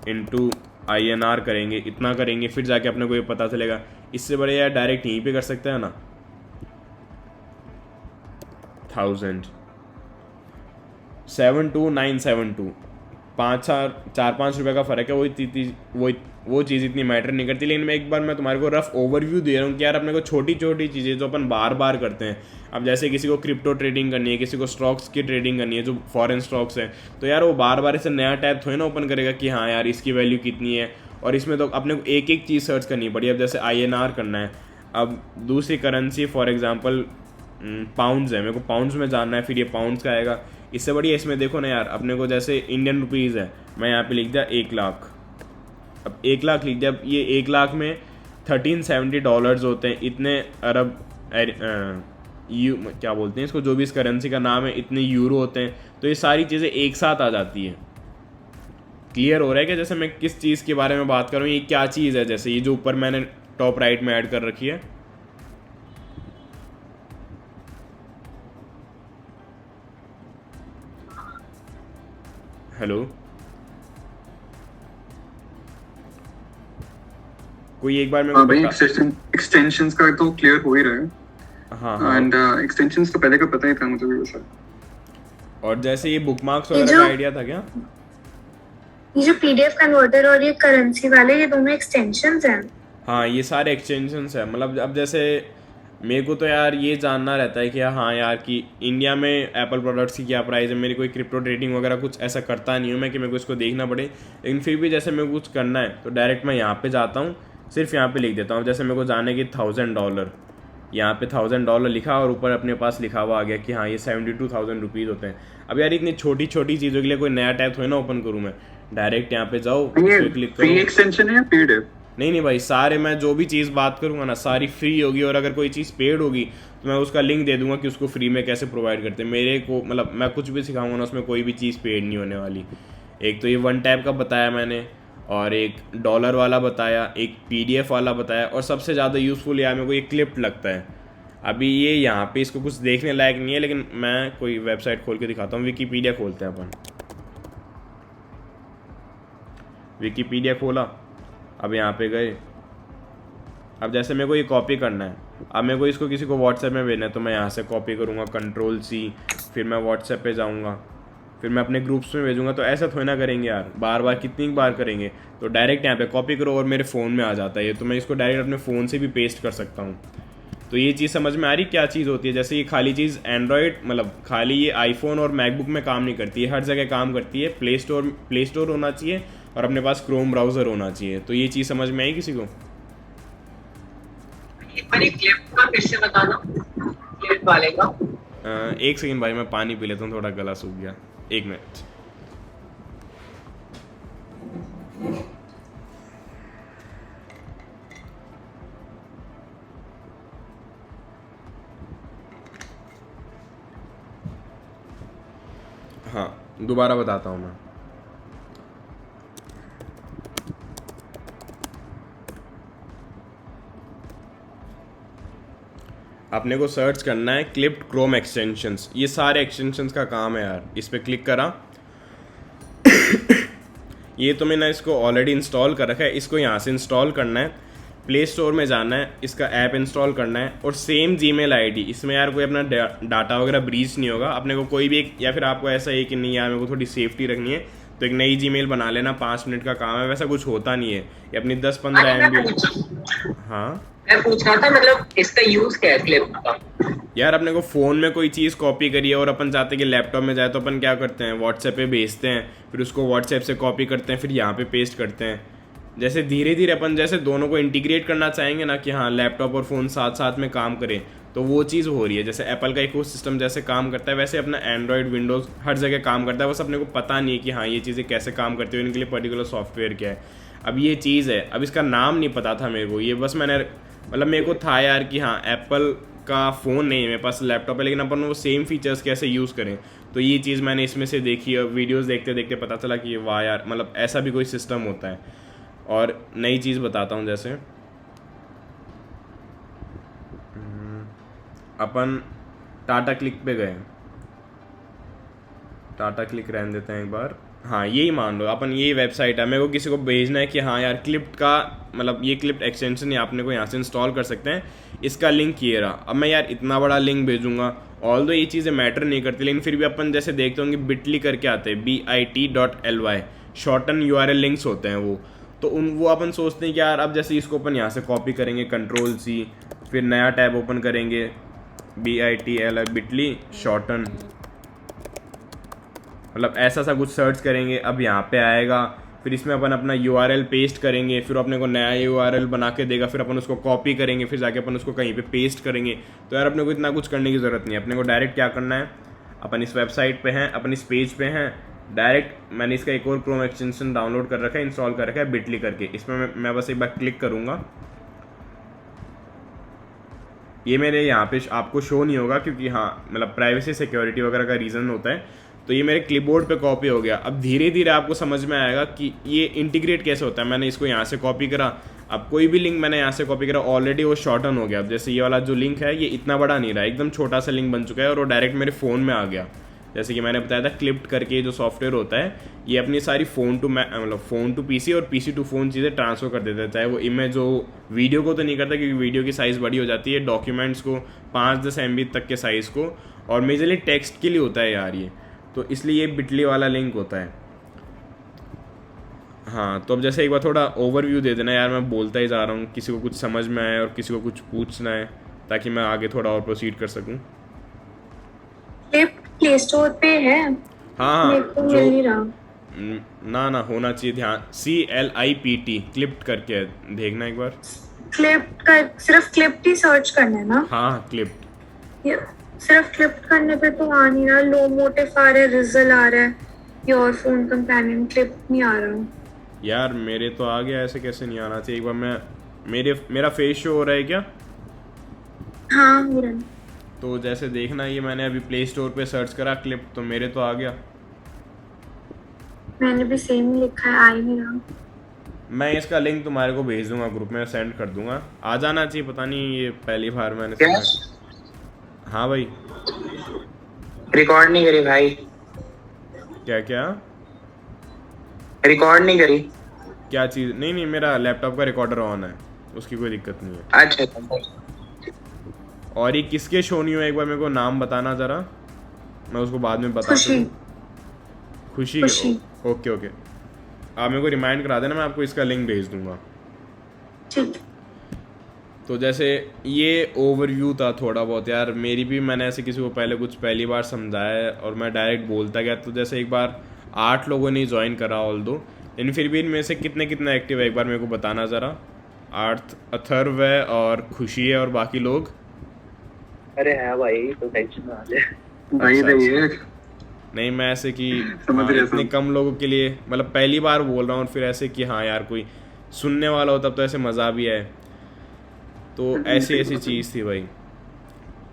इंटू INR करेंगे, इतना करेंगे, फिर जाके अपने को ये पता चलेगा। इससे बड़े यार डायरेक्ट यहीं पे कर सकते हैं ना, 1000 72972, 4-5 रुपये का फ़र्क है। वो चीज़ इतनी मैटर नहीं करती। लेकिन मैं एक बार मैं तुम्हारे को रफ ओवरव्यू दे रहा हूँ कि यार अपने को छोटी छोटी चीज़ें जो अपन बार बार करते हैं, अब जैसे किसी को क्रिप्टो ट्रेडिंग करनी है, किसी को स्टॉक्स की ट्रेडिंग करनी है जो फॉरेन स्टॉक्स है, तो यार वो बार बार इसे नया टैब थोड़ी ना ओपन करेगा कि हाँ यार इसकी वैल्यू कितनी है। और इसमें तो अपने को एक एक चीज़ सर्च करनी पड़ी। अब जैसे INR करना है, अब दूसरी करेंसी फॉर एग्जांपल पाउंड्स है, मेरे को पाउंड्स में जानना है, फिर ये पाउंड्स का आएगा। इससे बढ़िया इसमें देखो ना यार, अपने को जैसे इंडियन रुपीज़ है, मैं यहाँ पे लिख दिया 1 लाख। अब 1 लाख लिख दिया, अब ये 1 लाख में $1370 होते हैं, इतने अरब क्या बोलते हैं इसको, जो भी इस करेंसी का नाम है, इतने यूरो होते हैं। तो ये सारी चीज़ें एक साथ आ जाती है। क्लियर हो रहा है कि जैसे मैं किस चीज़ के बारे में बात कर रहा हूँ, ये क्या चीज़ है। जैसे ये जो ऊपर मैंने टॉप राइट में ऐड कर रखी है, हेलो, कोई एक बार भाई एक्सटेंशंस का तो क्लियर हो ही रहा है। हाँ, एंड एक्सटेंशंस तो पहले का पता ही था मुझे भी वैसे। और जैसे ये बुकमार्क्स वगैरह का आइडिया था क्या? ये जो पीडीएफ कन्वर्टर और ये करेंसी वाले, ये दोनों एक्सटेंशंस हैं। हाँ, ये सारे एक्सटेंशंस हैं। मतलब अब जैसे मेरे को तो यार ये जानना रहता है कि हाँ यार कि इंडिया में एप्पल प्रोडक्ट्स की क्या प्राइस है। मेरी कोई क्रिप्टो ट्रेडिंग वगैरह कुछ ऐसा करता नहीं हूँ मैं कि मेरे को इसको देखना पड़े, लेकिन फिर भी जैसे मेरे को कुछ करना है तो डायरेक्ट मैं यहाँ पे जाता हूँ, सिर्फ यहाँ पे लिख देता हूँ। जैसे मेरे को जाने की $1000, यहाँ पे $1000 लिखा और ऊपर अपने पास लिखा हुआ आ गया कि हाँ ये 72,000 रुपीज़ होते हैं। अब यार इतनी छोटी छोटी चीज़ों के लिए कोई नया टैब थोड़ी ना ओपन करूँ मैं, डायरेक्ट यहाँ पे जाओ, क्लिक करो। फ्री एक्सटेंशन है या पेड है? नहीं भाई, सारे मैं जो भी चीज़ बात करूँगा ना सारी फ्री होगी, और अगर कोई चीज़ पेड होगी तो मैं उसका लिंक दे दूंगा कि उसको फ्री में कैसे प्रोवाइड करते हैं। मेरे को मतलब मैं कुछ भी सिखाऊंगा ना, उसमें कोई भी चीज़ पेड नहीं होने वाली। एक तो ये 1 टैब का बताया मैंने, और एक $1 वाला बताया, एक PDF वाला बताया, और सबसे ज़्यादा यूज़फुल यार मेरे को ये क्लिप लगता है। अभी ये यहाँ पे इसको कुछ देखने लायक नहीं है, लेकिन मैं कोई वेबसाइट खोल के दिखाता हूँ। विकीपीडिया खोलते हैं अपन, विकीपीडिया खोला, अब यहाँ पे गए। अब जैसे मेरे को ये कॉपी करना है, अब मेरे को इसको किसी को व्हाट्सएप में भेजना है, तो मैं यहाँ से कॉपी करूँगा Ctrl+C, फिर मैं व्हाट्सएप पे जाऊँगा, फिर मैं अपने ग्रुप्स में भेजूंगा, तो ऐसा थोड़ी ना करेंगे यार, बार बार कितनी बार करेंगे। तो डायरेक्ट यहाँ पे कॉपी करो और मेरे फ़ोन में आ जाता है ये, तो मैं इसको डायरेक्ट अपने फ़ोन से भी पेस्ट कर सकता हूँ। तो ये चीज़ समझ में आ रही क्या चीज़ होती है। जैसे ये खाली चीज़ एंड्रॉयड मतलब खाली ये आईफोन और मैकबुक में काम नहीं करती है, हर जगह काम करती है। प्ले स्टोर होना चाहिए और अपने पास क्रोम ब्राउज़र होना चाहिए। तो ये चीज़ समझ में आई किसी को? क्लिप का फिर से बताना, क्लिप वाले का। एक सेकंड भाई, मैं पानी पी लेता हूँ, थोड़ा गला सूख गया, 1 मिनट। हाँ, दोबारा बताता हूँ मैं। अपने को सर्च करना है क्लिप्ड क्रोम एक्सटेंशंस, ये सारे एक्सटेंशंस का काम है यार। इस पर क्लिक करा ये तो मैंने इसको ऑलरेडी इंस्टॉल कर रखा है, इसको यहाँ से इंस्टॉल करना है, प्ले स्टोर में जाना है, इसका ऐप इंस्टॉल करना है और सेम जीमेल आईडी। इसमें यार कोई अपना डाटा वगैरह ब्रीच नहीं होगा। अपने को कोई भी एक, या फिर आपको ऐसा है कि नहीं यार मेरे को थोड़ी सेफ्टी रखनी है तो एक नई जीमेल बना लेना, 5 मिनट का काम है, वैसा कुछ होता नहीं है। ये अपनी 10-15 MB। हाँ मैं पूछ रहा था मतलब इसका यूज क्या है क्लिप का? यार अपने को फ़ोन में कोई चीज़ कॉपी करी है और अपन चाहते हैं कि लैपटॉप में जाए, तो अपन क्या करते हैं, व्हाट्सएप पे भेजते हैं, फिर उसको व्हाट्सएप से कॉपी करते हैं, फिर यहाँ पे पेस्ट करते हैं। जैसे धीरे धीरे अपन जैसे दोनों को इंटीग्रेट करना चाहेंगे ना कि हाँ लैपटॉप और फ़ोन साथ साथ में काम करें, तो वो चीज़ हो रही है। जैसे एप्पल का इकोसिस्टम जैसे काम करता है, वैसे अपना एंड्रॉयड विंडोज़ हर जगह काम करता है। बस अपने को पता नहीं है कि हाँ ये चीज़ें कैसे काम करती है, इनके लिए पर्टिकुलर सॉफ्टवेयर क्या है। अब ये चीज़ है, अब इसका नाम नहीं पता था मेरे को, ये बस मैंने मतलब मेरे को था यार कि हाँ एप्पल का फ़ोन नहीं है मेरे पास, लैपटॉप है, लेकिन अपन वो सेम फीचर्स कैसे यूज़ करें। तो ये चीज़ मैंने इसमें से देखी और वीडियोस देखते देखते पता चला कि वाह यार मतलब ऐसा भी कोई सिस्टम होता है। और नई चीज़ बताता हूँ, जैसे अपन टाटा क्लिक पे गए, टाटा क्लिक रहने देते हैं एक बार। हाँ यही मान लो अपन, यही वेबसाइट है, मेरे को किसी को भेजना है कि हाँ यार क्लिप्ड का मतलब ये क्लिप्ड एक्सटेंशन आपने को यहाँ से इंस्टॉल कर सकते हैं, इसका लिंक ये रहा। अब मैं यार इतना बड़ा लिंक भेजूंगा, ऑल दो ये चीज़ें मैटर नहीं करती, लेकिन फिर भी अपन जैसे देखते होंगे बिटली करके आते हैं, bit.ly, शॉर्टन URL लिंक्स होते हैं वो। तो वो अपन सोचते हैं कि यार अब जैसे इसको अपन यहाँ से कॉपी करेंगे, Ctrl+C, फिर नया टैब ओपन करेंगे, बिटली शॉर्टन, मतलब ऐसा सा कुछ सर्च करेंगे, अब यहाँ पे आएगा, फिर इसमें अपन अपना URL पेस्ट करेंगे, फिर अपने को नया URL बना के देगा, फिर अपन उसको कॉपी करेंगे, फिर जाके अपन उसको कहीं पे पेस्ट करेंगे। तो यार अपने को इतना कुछ करने की ज़रूरत नहीं है, अपने को डायरेक्ट क्या करना है, अपन इस वेबसाइट पे हैं, अपन इस पेज पे हैं, डायरेक्ट मैंने इसका एक और क्रोम एक्सटेंशन डाउनलोड कर रखा है, इंस्टॉल कर रखा है, बिटली करके। इसमें मैं बस एक बार क्लिक करूँगा, ये मेरे यहाँ पे आपको शो नहीं होगा क्योंकि हाँ मतलब प्राइवेसी सिक्योरिटी वगैरह का रीज़न होता है। तो ये मेरे क्लिपबोर्ड पे कॉपी हो गया। अब धीरे धीरे आपको समझ में आएगा कि ये इंटीग्रेट कैसे होता है। मैंने इसको यहाँ से कॉपी करा, अब कोई भी लिंक मैंने यहाँ से कॉपी करा, ऑलरेडी वो शॉर्टन हो गया। अब जैसे ये वाला जो लिंक है ये इतना बड़ा नहीं रहा, एकदम छोटा सा लिंक बन चुका है और वो डायरेक्ट मेरे फ़ोन में आ गया। जैसे कि मैंने बताया था क्लिप्ड करके जो सॉफ्टवेयर होता है, ये अपनी सारी फ़ोन टू PC और PC टू फ़ोन चीज़ें ट्रांसफ़र कर देता है, चाहे वो इमेज हो, वीडियो को तो नहीं करता क्योंकि वीडियो की साइज़ बड़ी हो जाती है, डॉक्यूमेंट्स को 5-10 MB तक के साइज़ को, और मेजरली टेक्स्ट के लिए होता है यार ये, तो इसलिए ये बिटली वाला लिंक होता है। हाँ तो अब जैसे एक बार थोड़ा ओवरव्यू दे देना यार, मैं बोलता ही जा रहा हूँ, किसी को कुछ समझ में आए और किसी को कुछ पूछना है ताकि मैं आगे थोड़ा और प्रोसीड कर सकूँ। प्ले स्टोर पे है। हाँ मेरे को मिल नहीं रहा। ना होना चाहिए, ध्यान CLIPT क्लिप्ड करके है, देखना एक बार। क्लिप्ड का सिर्फ क्लिप्ड ही सर्च करना है ना? हाँ क्लिप्ड, ये सिर्फ क्लिप्ड करने पे तो आ नहीं रहा, लो मोटिव आ रहा है, रिजल आ रहा है, योर फोन कंपेनियन क्लिप्ड नहीं आ रहा। यार मेरे तो आ गया, ऐसे कैसे नहीं आना चाहिए। एक बार मैं मेरा फेस शो हो रहा है क्या? हाँ मेरा। तो जैसे देखना, ये मैंने अभी प्ले स्टोर पे सर्च करा क्लिप, तो मेरे तो आ गया। मैंने भी सेम लिखा है, आ ही नहीं रहा। मैं इसका लिंक तुम्हारे को भेज दूंगा, ग्रुप में सेंड कर दूंगा, आ जाना चाहिए। पता नहीं ये पहली बार मैंने सुना। हाँ भाई रिकॉर्ड नहीं करी भाई, क्या रिकॉर्ड नहीं करी। क्या चीज़? नहीं मेरा लैपटॉप का रिकॉर्डर ऑन है, उसकी कोई दिक्कत नहीं है। अच्छा और ये किसके शो नहीं हुआ, एक बार मेरे को नाम बताना ज़रा, मैं उसको बाद में बता खुशी। दूँ। खुशी खुशी। ओके ओके, आप मेरे को रिमाइंड करा देना, मैं आपको इसका लिंक भेज दूंगा। ठीक। तो जैसे ये ओवरव्यू था थोड़ा बहुत यार, मेरी भी मैंने ऐसे किसी को पहली बार समझाया है और मैं डायरेक्ट बोलता गया। तो जैसे एक बार 8 लोगों ने ज्वाइन करा ऑल दो, लेकिन फिर भी इनमें से कितने कितने एक्टिव है एक बार मेरे को बताना ज़रा। 8 अथर्व है और खुशी है और बाकी लोग। अरे है भाई, तो टेंशन ना ले भाई अच्छा, नहीं है। नहीं मैं ऐसे कि समझ हाँ, रहे इतने सब। कम लोगों के लिए मतलब पहली बार बोल रहा हूँ, और फिर ऐसे कि हाँ यार कोई सुनने वाला हो तब तो ऐसे मज़ा भी है। तो ऐसी चीज़ थी भाई।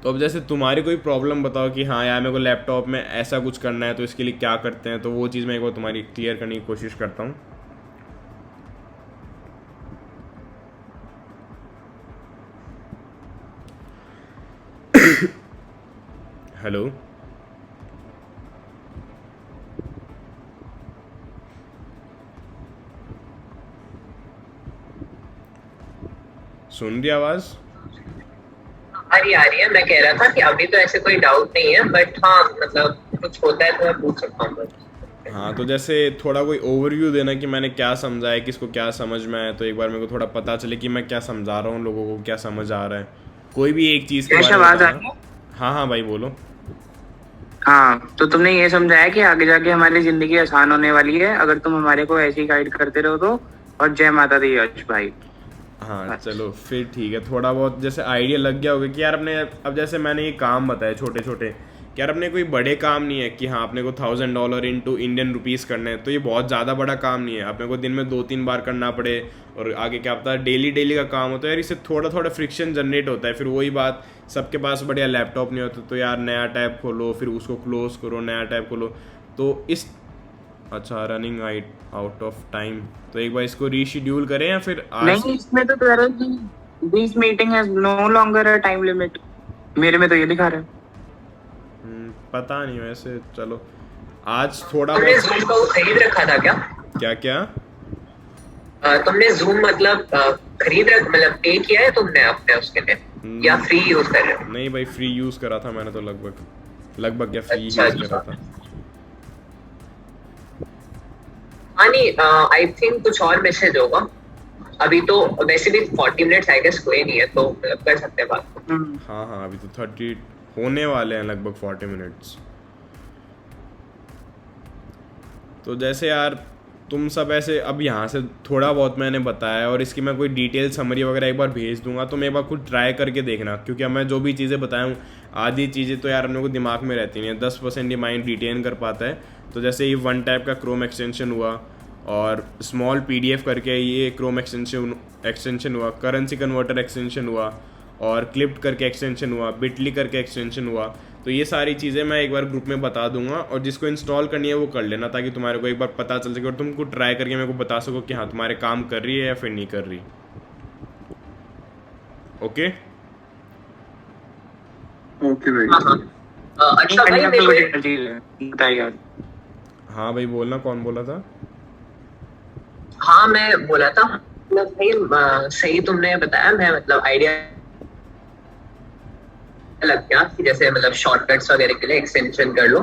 तो अब जैसे तुम्हारी कोई प्रॉब्लम बताओ कि हाँ यार मेरे को लैपटॉप में ऐसा कुछ करना है, तो इसके लिए क्या करते हैं, तो वो चीज़ मैं एक बार तुम्हारी क्लियर करने की कोशिश करता हूँ। हेलो, सुन रही आवाज़? आ रही है। मैं कह रहा था कि अभी तो ऐसे कोई डाउट नहीं है, बट हाँ मतलब कुछ होता है तो मैं पूछ सकता हूँ बस। हाँ, तो जैसे थोड़ा कोई ओवरव्यू देना कि मैंने क्या समझा है, किसको क्या समझ में है, तो एक बार मेरे को थोड़ा पता चले कि मैं क्या समझा रहा हूँ, लोगों को क्या समझ आ रहा है, कोई भी एक चीज़ के बारे में आवाज आ बताना। रही है? हाँ हाँ भाई बोलो। हाँ, तो तुमने ये समझाया कि आगे जाके हमारी जिंदगी आसान होने वाली है अगर तुम हमारे को ऐसे ही गाइड करते रहो तो। और जय माता दी यश भाई। हाँ चलो फिर ठीक है, थोड़ा बहुत जैसे आइडिया लग गया होगा कि यार अपने, अब जैसे मैंने ये काम बताए छोटे छोटे, कि यार अपने कोई बड़े काम नहीं है कि हाँ अपने को $1000 इंटू इंडियन रुपीज़ करने हैं, तो ये बहुत ज़्यादा बड़ा काम नहीं है, अपने को दिन में 2-3 बार करना पड़े और आगे क्या पता डेली का काम होता है यार, इससे थोड़ा थोड़ा फ्रिक्शन जनरेट होता है। फिर वही बात, सबके पास बढ़िया लैपटॉप नहीं होता, तो यार नया टैब खोलो, फिर उसको क्लोज करो, नया टैब खोलो। तो इस अच्छा रनिंग आउट ऑफ टाइम, तो एक बार इसको रीशेड्यूल करें या फिर आज? नहीं, इसमें तो कह रहा है कि this meeting has no longer a time limit. मेरे में तो ये दिखा रहा है। पता नहीं वैसे, चलो आज थोड़ा तुमने बहुत। जूम का वो खरीद रखा था क्या? क्या क्या? तुमने जूम मतलब खरीद रख मतलब पे किया है तुमने अपने उसके लिए, या फ्री यूज कर रहे हो? नहीं भाई, फ्री यूज करा था मैंने तो लगभग या फ्री अच्छा, यूज करा अच्छा। था। हाँ नहीं, आई थिंक कुछ और मैसेज होगा अभी तो। वैसे भी 40 मिनट्स आई गेस हुए नहीं है, तो मतलब कर सकते हैं बात। हाँ हाँ, अभी तो 30 होने वाले हैं, लगभग 40 मिनट्स। तो जैसे यार तुम सब ऐसे, अब यहाँ से थोड़ा बहुत मैंने बताया और इसकी मैं कोई डिटेल समरी वगैरह एक बार भेज दूंगा, तो मैं एक बार खुद ट्राई करके देखना, क्योंकि अब मैं जो भी चीज़ें बताया हूँ आधी चीज़ें तो यार अपने को दिमाग में रहती नहीं है, 10% ही माइंड रिटेन कर पाता है। तो जैसे ये वन टाइप का क्रोम एक्सटेंशन हुआ, और स्मॉल PDF करके ये क्रोम एक्सटेंशन हुआ, करेंसी कन्वर्टर एक्सटेंशन हुआ, और क्लिप्ड करके एक्सटेंशन हुआ, बिटली करके एक्सटेंशन हुआ। तो ये सारी चीज़ें मैं एक बार ग्रुप में बता दूंगा, और जिसको इंस्टॉल करनी है वो कर लेना, ताकि तुम्हारे को एक बार पता चल सके और तुमको ट्राई करके मेरे को बता सको कि हाँ तुम्हारे काम कर रही है या फिर नहीं कर रही। ओके ओके भाई। हाँ हाँ। अच्छा भाई मेरे को बताइए। हाँ भाई बोलना, कौन बोला था? हाँ मैं बोला था मतलब भाई सही तुमने बताया। मैं मतलब आइडिया लग गया कि जैसे मतलब शॉर्टकट्स वगैरह के लिए एक्सटेंशन कर लो,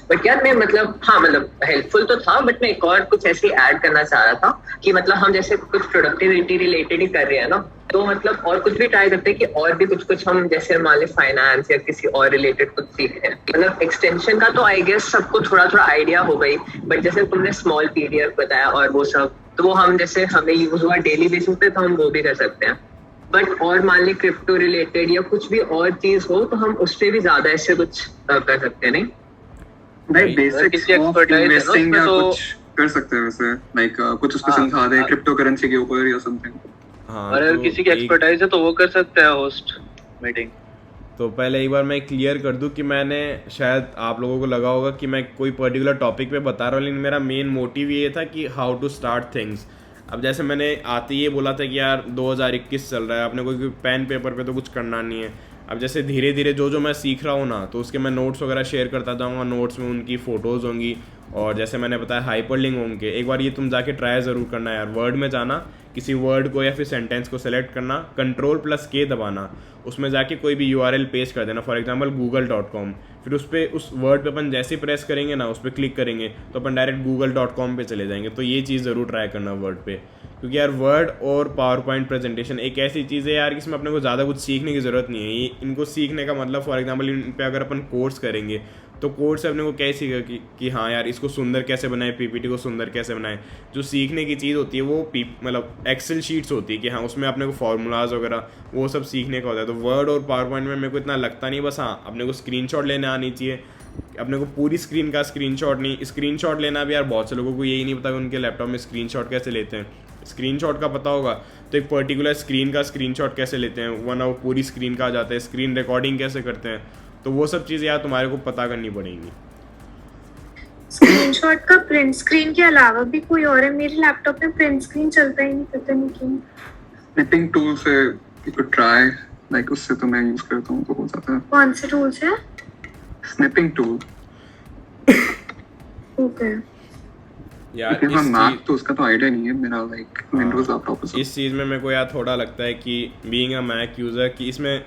बट यार मैं मतलब हाँ मतलब हेल्पफुल तो था, बट मैं एक और कुछ ऐसे ऐड करना चाह रहा था कि मतलब हम जैसे कुछ प्रोडक्टिविटी रिलेटेड ही कर रहे हैं ना, तो मतलब और कुछ भी ट्राई करते हैं कि और भी कुछ हम जैसे मान ली फाइनेंस या किसी और रिलेटेड कुछ सीख रहे हैं। मतलब एक्सटेंशन का तो आई गेस सबको थोड़ा थोड़ा आइडिया हो गई, बट जैसे तुमने स्मॉल PDF बताया और वो सब, तो वो हम जैसे हमें यूज हुआ डेली बेसिस पे तो हम वो भी कर सकते हैं। बट और मान ली क्रिप्टो रिलेटेड या कुछ भी और चीज हो तो हम उस पर भी ज्यादा ऐसे कुछ कर सकते हैं। नहीं भाई बेसिक किसी expertise है ना इन्वेस्टिंग उसमें या तो- कुछ कर सकते हैं वैसे, लाइक कुछ उसको हाँ, समझा दे हाँ। क्रिप्टो करेंसी के ऊपर या समथिंग। हाँ, और अगर तो किसी की एक- एक्सपर्टाइज है तो वो कर सकता है होस्ट मीटिंग। तो पहले एक बार मैं क्लियर कर दूं कि मैंने, शायद आप लोगों को लगा होगा कि मैं कोई पर्टिकुलर टॉपिक पे बता रहा हूँ, लेकिन मेरा मेन मोटिव ये था कि हाउ टू स्टार्ट थिंग्स। अब जैसे मैंने आते ही ये बोला था कि यार 2021 चल रहा है, आपने कोई पेन पेपर पे तो कुछ करना नहीं है। अब जैसे धीरे धीरे जो मैं सीख रहा हूँ ना, तो उसके मैं नोट्स वगैरह शेयर करता जाऊँगा, नोट्स में उनकी फ़ोटोज़ होंगी, और जैसे मैंने बताया हाइपर लिंक होंगे। एक बार ये तुम जाके ट्राई ज़रूर करना यार। वर्ड में जाना, किसी वर्ड को या फिर सेंटेंस को सेलेक्ट करना, Ctrl+K दबाना, उसमें जाके कोई भी URL पेस्ट कर देना, फॉर एग्जांपल google.com, फिर उस पर उस वर्ड पे अपन जैसे ही प्रेस करेंगे ना, उस पर क्लिक करेंगे तो अपन डायरेक्ट google.com पे चले जाएंगे। तो ये चीज़ ज़रूर ट्राई करना वर्ड पे, क्योंकि यार वर्ड और पावर पॉइंट प्रेजेंटेशन एक ऐसी चीज़ है यार कि इसमें अपने को ज़्यादा कुछ सीखने की ज़रूरत नहीं है। ये इनको सीखने का मतलब फॉर एग्जांपल इन पे अगर अपन कोर्स करेंगे तो कोर्स से अपने को क्या सीखा कि हाँ यार इसको सुंदर कैसे बनाए, पीपीटी को सुंदर कैसे बनाए। जो सीखने की चीज़ होती है वो मतलब एक्सेल शीट्स होती है कि हाँ उसमें अपने को फार्मूलाज वगैरह वो सब सीखने का होता है। तो वर्ड और पावर पॉइंट में मेरे को इतना लगता नहीं, बस हाँ अपने को स्क्रीनशॉट लेने आनी चाहिए, अपने को पूरी स्क्रीन का स्क्रीनशॉट नहीं। स्क्रीनशॉट लेना भी यार बहुत से लोगों को यही नहीं पता कि उनके लैपटॉप में स्क्रीनशॉट कैसे लेते हैं। स्क्रीनशॉट का पता होगा तो एक पर्टिकुलर स्क्रीन का स्क्रीनशॉट कैसे लेते हैं, वरना वो पूरी स्क्रीन का आ जाता है। स्क्रीन रिकॉर्डिंग कैसे करते हैं, तो वो सब चीज़ें यार तुम्हारे को पता करनी पड़ेंगी। स्क्रीनशॉट का प्रिंट स्क्रीन के अलावा भी कोई और है? मेरे लैपटॉप में प्रिंट स्क्रीन चलता ही नहीं, पता नहीं क्यों। स्निपिंग टूल से यू कुड ट्राई, लाइक उससे तो मैं यूज करता हूँ तो हो जाता है। कौन से टूल से? Snipping tool. ओके यार मैक तो उसका तो आइडिया नहीं है मेरा, लाइक विंडोज लैपटॉप है। इस चीज़ में मेरे को यार थोड़ा लगता है कि बीइंग अ मैक यूज़र कि इसमें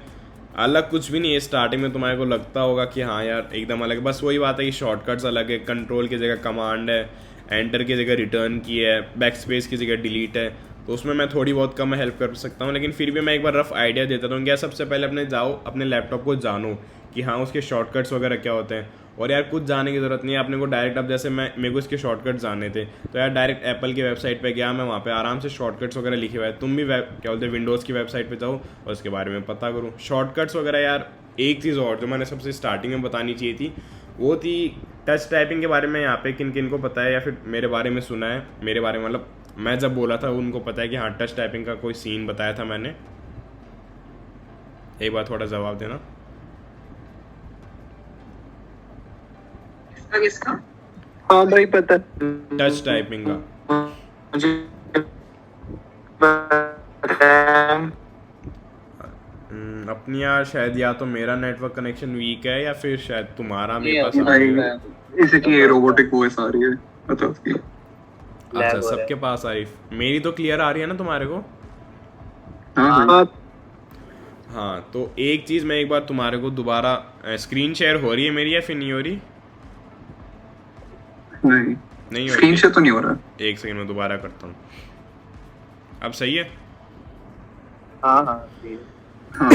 अलग कुछ भी नहीं है। स्टार्टिंग में तुम्हारे को लगता होगा कि हाँ यार एकदम अलग है, बस वही बात है कि शॉर्टकट्स अलग है, कंट्रोल की जगह कमांड है, एंटर की जगह रिटर्न की है, बैक स्पेस की जगह डिलीट है। तो उसमें मैं थोड़ी बहुत कम हेल्प कर सकता हूँ, लेकिन फिर भी मैं एक बार रफ आइडिया देता हूँ। क्या सबसे पहले अपने जाओ अपने लैपटॉप को जानो कि हाँ उसके शॉर्टकट्स वगैरह क्या होते हैं। और यार कुछ जाने की ज़रूरत नहीं है अपने को, डायरेक्ट अब जैसे मेरे को इसके शॉर्टकट्स जाने थे तो यार डायरेक्ट एप्पल की वेबसाइट पे गया मैं, वहाँ पे आराम से शॉर्टकट्स वगैरह लिखे हुए हैं। तुम भी क्या बोलते हैं विंडोज़ की वेबसाइट पे जाओ और उसके बारे में पता करो शॉर्टकट्स वगैरह। यार एक चीज़ और जो मैंने सबसे स्टार्टिंग में बतानी चाहिए थी वो थी टच टाइपिंग के बारे में। यहाँ पे किन किन को पता है या फिर मेरे बारे में सुना है, मेरे बारे में मतलब मैं जब बोला था उनको पता है कि हाँ टच टाइपिंग का कोई सीन बताया था मैंने। एक बार थोड़ा जवाब देना। किसका? हाँ भाई पता। टच टाइपिंग का मुझे पता है। अपनी यार शायद या तो मेरा नेटवर्क कनेक्शन वीक है या फिर शायद तुम्हारा मेरे पास आ भाई रही है। इसे की रोबोटिक वॉइस आ रही है, पता उसकी। अच्छा सबके पास आ रही, मेरी तो क्लियर आ रही है ना तुम्हारे को? हाँ हाँ तो एक चीज़ मैं एक बार तुम्हारे को दोबारा स्क्रीन शेयर हो रही है मेरी या फिर नहीं हो रही? नहीं हो स्क्रीन रही। शेयर तो नहीं हो रहा। एक सेकंड में दोबारा करता हूँ। अब सही है? हाँ हाँ ठीक है। हाँ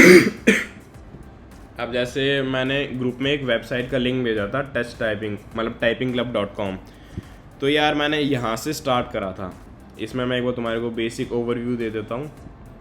अब जैसे मैंने ग्रुप में एक वेबसाइट का लिंक भेजा था टच टाइपिंग मतलब typingclub.com। तो यार मैंने यहाँ से स्टार्ट करा था। इसमें मैं एक बार तुम्हारे को बेसिक ओवरव्यू दे देता हूँ।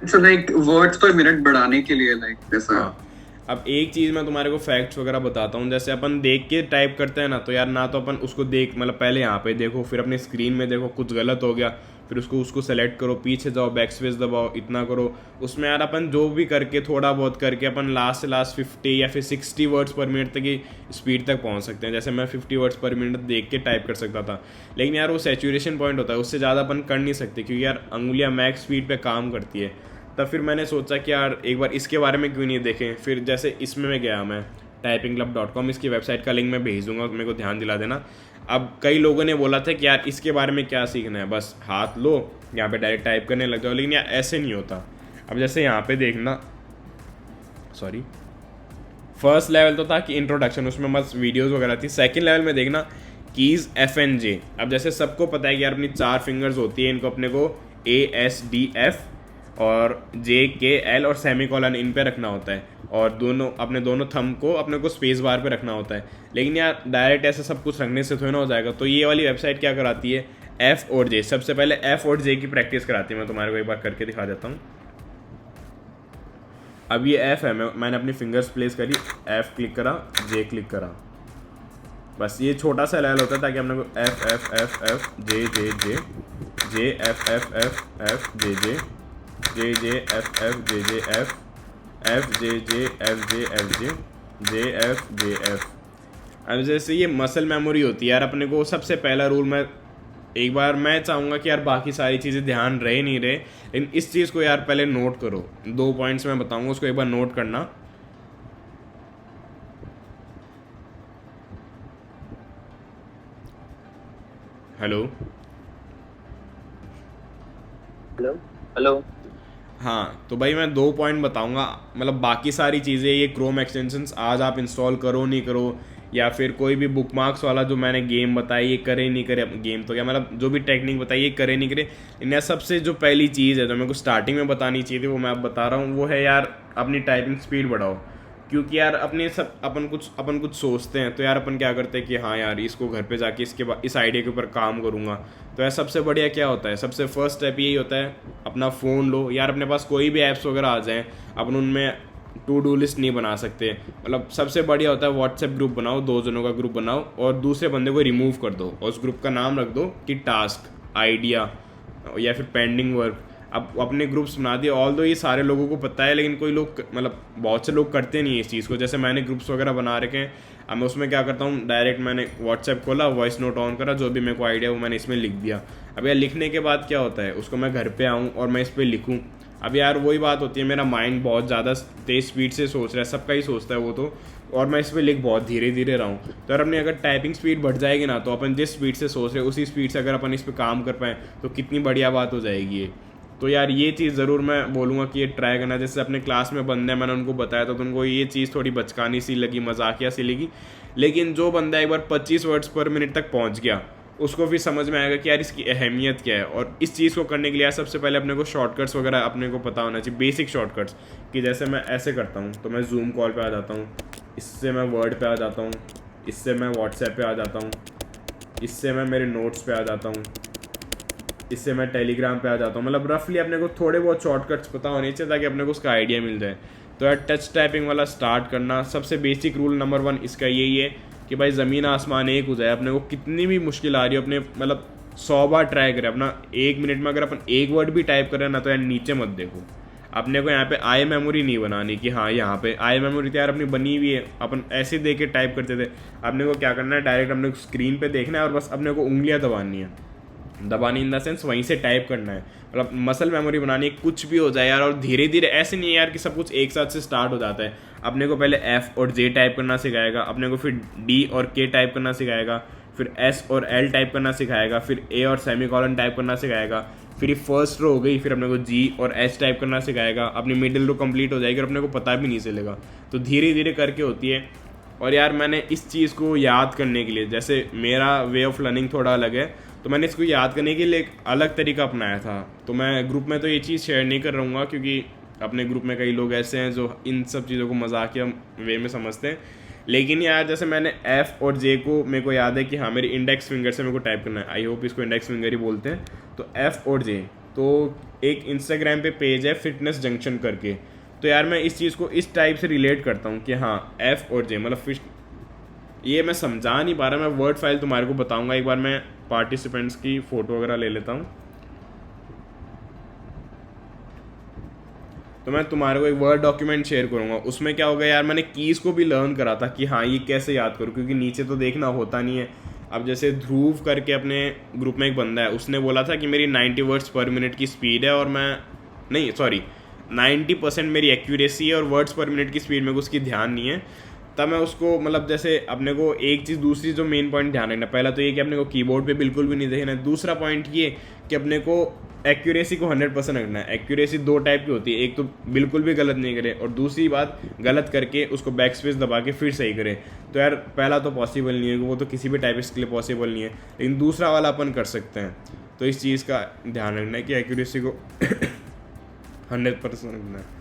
इट्स लाइक वर्ड्स पर मिनट बढ़ाने के लिए, लाइक जैसा। हाँ अब एक चीज़ मैं तुम्हारे को फैक्ट्स वगैरह बताता हूँ। जैसे अपन देख के टाइप करते हैं ना, तो यार ना तो अपन उसको देख मतलब पहले यहाँ पे देखो, फिर अपनी स्क्रीन में देखो कुछ गलत हो गया, फिर उसको सेलेक्ट करो, पीछे जाओ, बैक स्पेस दबाओ, इतना करो। उसमें यार अपन जो भी करके थोड़ा बहुत करके अपन लास्ट से लास्ट 50 या फिर 60 वर्ड्स पर मिनट तक की स्पीड तक पहुँच सकते हैं। जैसे मैं 50 वर्ड्स पर मिनट देख के टाइप कर सकता था, लेकिन यार वो सैचुरेशन पॉइंट होता है, उससे ज़्यादा अपन कर नहीं सकते क्योंकि यार अंगुलियाँ मैक्स स्पीड पर काम करती है। तब फिर मैंने सोचा कि यार एक बार इसके बारे में क्यों नहीं देखें। फिर जैसे इसमें मैं गया, मैं typingclub.com इसकी वेबसाइट का लिंक मैं भेज दूंगा, मेरे को ध्यान दिला देना। अब कई लोगों ने बोला था कि यार इसके बारे में क्या सीखना है, बस हाथ लो यहाँ पे डायरेक्ट टाइप करने लग जाओ, लेकिन यार ऐसे नहीं होता। अब जैसे यहाँ पे देखना, सॉरी फर्स्ट लेवल तो था कि इंट्रोडक्शन, उसमें बस वीडियोज़ वगैरह थी। सेकेंड लेवल में देखना कीज़ FNJ। अब जैसे सबको पता है कि यार अपनी 4 फिंगर्स होती है, इनको अपने को ASDF और JKL और सेमीकोलन इन पे रखना होता है, और दोनों थंब को अपने को स्पेस बार पे रखना होता है। लेकिन यार डायरेक्ट ऐसे सब कुछ रखने से थोड़ा ना हो जाएगा। तो ये वाली वेबसाइट क्या कराती है, F और J। सबसे पहले F और J की प्रैक्टिस कराती है। मैं तुम्हारे को एक बार करके दिखा देता हूँ। अब ये F है, मैंने अपनी फिंगर्स प्लेस करी, F क्लिक करा, J क्लिक करा, बस ये छोटा सा लेवल होता है ताकि अपने को F F F F J J J J F F F F J J J J F F J J F F J J F J F J J F J F। अब जैसे ये मसल मेमोरी होती है यार, अपने को सबसे पहला रूल मैं चाहूँगा कि यार बाकी सारी चीज़ें ध्यान रहे नहीं रहे, लेकिन इस चीज़ को यार पहले नोट करो। 2 पॉइंट्स मैं बताऊँगा, उसको एक बार नोट करना। Hello hello hello. हाँ तो भाई मैं 2 पॉइंट बताऊंगा, मतलब बाकी सारी चीज़ें ये क्रोम एक्सटेंशंस आज आप इंस्टॉल करो नहीं करो, या फिर कोई भी बुक मार्क्स वाला जो मैंने गेम बताई ये करे नहीं करे, गेम तो क्या मतलब जो भी टेक्निक बताई ये करे नहीं करे, इनमें सबसे जो पहली चीज़ है जो मेरे को स्टार्टिंग में बतानी चाहिए थी वो मैं अब बता रहा हूँ, वो है यार अपनी टाइपिंग स्पीड बढ़ाओ। क्योंकि यार अपन कुछ सोचते हैं तो यार अपन क्या करते हैं कि हाँ यार इसको घर पे जाके इसके बाद इस आइडिया के ऊपर काम करूँगा। तो यार सबसे बढ़िया क्या होता है, सबसे फर्स्ट स्टेप यही होता है, अपना फ़ोन लो यार, अपने पास कोई भी ऐप्स वगैरह आ जाएँ, अपन उनमें टू डू लिस्ट नहीं बना सकते, मतलब सबसे बढ़िया होता है व्हाट्सएप ग्रुप बनाओ, 2 जनों का ग्रुप बनाओ और दूसरे बंदे को रिमूव कर दो और उस ग्रुप का नाम रख दो कि टास्क, आइडिया या फिर पेंडिंग वर्क। अब अपने ग्रुप्स बना दिए, ऑल दो ये सारे लोगों को पता है लेकिन कोई लोग मतलब बहुत से लोग करते नहीं है इस चीज़ को। जैसे मैंने ग्रुप्स वगैरह बना रखे हैं, अब मैं उसमें क्या करता हूँ, डायरेक्ट मैंने व्हाट्सएप खोला, वॉइस नोट ऑन करा, जो भी मेरे को आइडिया वो मैंने इसमें लिख दिया। अब यार लिखने के बाद क्या होता है, उसको मैं घर पे आऊँ और मैं इस पर लिखूँ। अब यार वही बात होती है, मेरा माइंड बहुत ज़्यादा तेज़ स्पीड से सोच रहा है, सबका ही सोचता है वो तो, और मैं इस पर लिख बहुत धीरे धीरे रहा हूँ। तो यार अपनी अगर टाइपिंग स्पीड बढ़ जाएगी ना, तो अपन जिस स्पीड से सोच रहे हैं उसी स्पीड से अगर अपन इस पर काम कर पाएँ तो कितनी बढ़िया बात हो जाएगी ये। तो यार ये चीज़ ज़रूर मैं बोलूँगा कि ये ट्राई करना। जैसे अपने क्लास में बंदे हैं, मैंने उनको बताया तो उनको ये चीज़ थोड़ी बचकानी सी लगी, मजाकिया सी लगी, लेकिन जो बंदा एक बार 25 वर्ड्स पर मिनट तक पहुँच गया उसको फिर समझ में आएगा कि यार इसकी अहमियत क्या है। और इस चीज़ को करने के लिए यार सबसे पहले अपने को शॉर्टकट्स वगैरह अपने को पता होना चाहिए, बेसिक शॉर्टकट्स, कि जैसे मैं ऐसे करता हूँ तो मैं जूम कॉल पे आ जाता हूँ, इससे मैं वर्ड पे आ जाता हूँ, इससे मैं व्हाट्सएप पे आ जाता हूँ, इससे मैं मेरे नोट्स पे आ जाता हूँ, इससे मैं टेलीग्राम पे आ जाता हूँ। मतलब रफली अपने को थोड़े बहुत शॉर्टकट्स पता होने चाहिए ताकि अपने को उसका आइडिया मिल जाए। तो यार टच टाइपिंग वाला स्टार्ट करना, सबसे बेसिक रूल नंबर 1 इसका यही है कि भाई ज़मीन आसमान एक हो जाए। अपने को कितनी भी मुश्किल आ रही हो, अपने मतलब 100 बार ट्राई करें। अपना 1 मिनट में अगर अपन एक वर्ड भी टाइप करें ना, तो यार नीचे मत देखो। अपने को यहाँ पे आई मेमोरी नहीं बनानी कि हाँ यहाँ पे आई मेमोरी तो यार अपनी बनी हुई है, अपन ऐसे देख के टाइप करते थे। अपने को क्या करना है, डायरेक्ट अपने को स्क्रीन पे देखना है और बस अपने को उंगलियाँ दबानी है, दबानी इन द सेंस वहीं से टाइप करना है, मतलब मसल मेमोरी बनानी है। कुछ भी हो जाए यार, और धीरे धीरे, ऐसे नहीं है यार कि सब कुछ एक साथ से स्टार्ट हो जाता है। अपने को पहले F और J टाइप करना सिखाएगा, अपने को फिर D और K टाइप करना सिखाएगा, फिर S और L टाइप करना सिखाएगा, फिर A और सेमीकोलन टाइप करना सिखाएगा, फिर ये फर्स्ट रो हो गई, फिर अपने को G और H टाइप करना सिखाएगा। अपनी मिडिल रो कंप्लीट हो जाएगी और अपने को पता भी नहीं चलेगा। तो धीरे धीरे करके होती है। और यार मैंने इस चीज़ को याद करने के लिए, जैसे मेरा वे ऑफ लर्निंग थोड़ा अलग है, तो मैंने इसको याद करने के लिए एक अलग तरीका अपनाया था। तो मैं ग्रुप में तो ये चीज़ शेयर नहीं कर रहूँगा क्योंकि अपने ग्रुप में कई लोग ऐसे हैं जो इन सब चीज़ों को मजाकिया वे में समझते हैं। लेकिन यार जैसे मैंने F और J को मेरे को याद है कि हाँ मेरी इंडेक्स फिंगर से मेरे को टाइप करना है, आई होप इसको इंडेक्स फिंगर ही बोलते हैं। तो F और J, तो एक इंस्टाग्राम पे पेज है फिटनेस जंक्शन करके, तो यार मैं इस चीज़ को इस टाइप से रिलेट करता हूँ कि हाँ F और J मतलब ये मैं समझा नहीं पा रहा, मैं वर्ड फाइल तुम्हारे को बताऊँगा। एक बार मैं पार्टिसिपेंट्स की फ़ोटो वगैरह ले लेता हूँ, तो मैं तुम्हारे को एक वर्ड डॉक्यूमेंट शेयर करूँगा। उसमें क्या होगा यार, मैंने कीज़ को भी लर्न करा था कि हाँ ये कैसे याद करूँ, क्योंकि नीचे तो देखना होता नहीं है। अब जैसे ध्रुव करके अपने ग्रुप में एक बंदा है, उसने बोला था कि मेरी 90 वर्ड्स पर मिनट की स्पीड है और मैं 90% मेरी एक्यूरेसी है और वर्ड्स पर मिनट की स्पीड में को उसकी ध्यान नहीं है। तब मैं उसको मतलब जैसे अपने को एक चीज़, दूसरी जो मेन पॉइंट ध्यान रखना, पहला तो ये कि अपने को कीबोर्ड पे बिल्कुल भी नहीं देखना है। दूसरा पॉइंट ये कि अपने को एक्यूरेसी को 100% रखना है। एक्यूरेसी 2 टाइप की होती है, एक तो बिल्कुल भी गलत नहीं करे और दूसरी बात गलत करके उसको बैक स्पेस दबा के फिर सही करे। तो यार पहला तो पॉसिबल नहीं है, वो तो किसी भी टाइपिस्ट के लिए पॉसिबल नहीं है, लेकिन दूसरा वाला अपन कर सकते हैं। तो इस चीज़ का ध्यान रखना है कि एक्यूरेसी को 100% रखना है।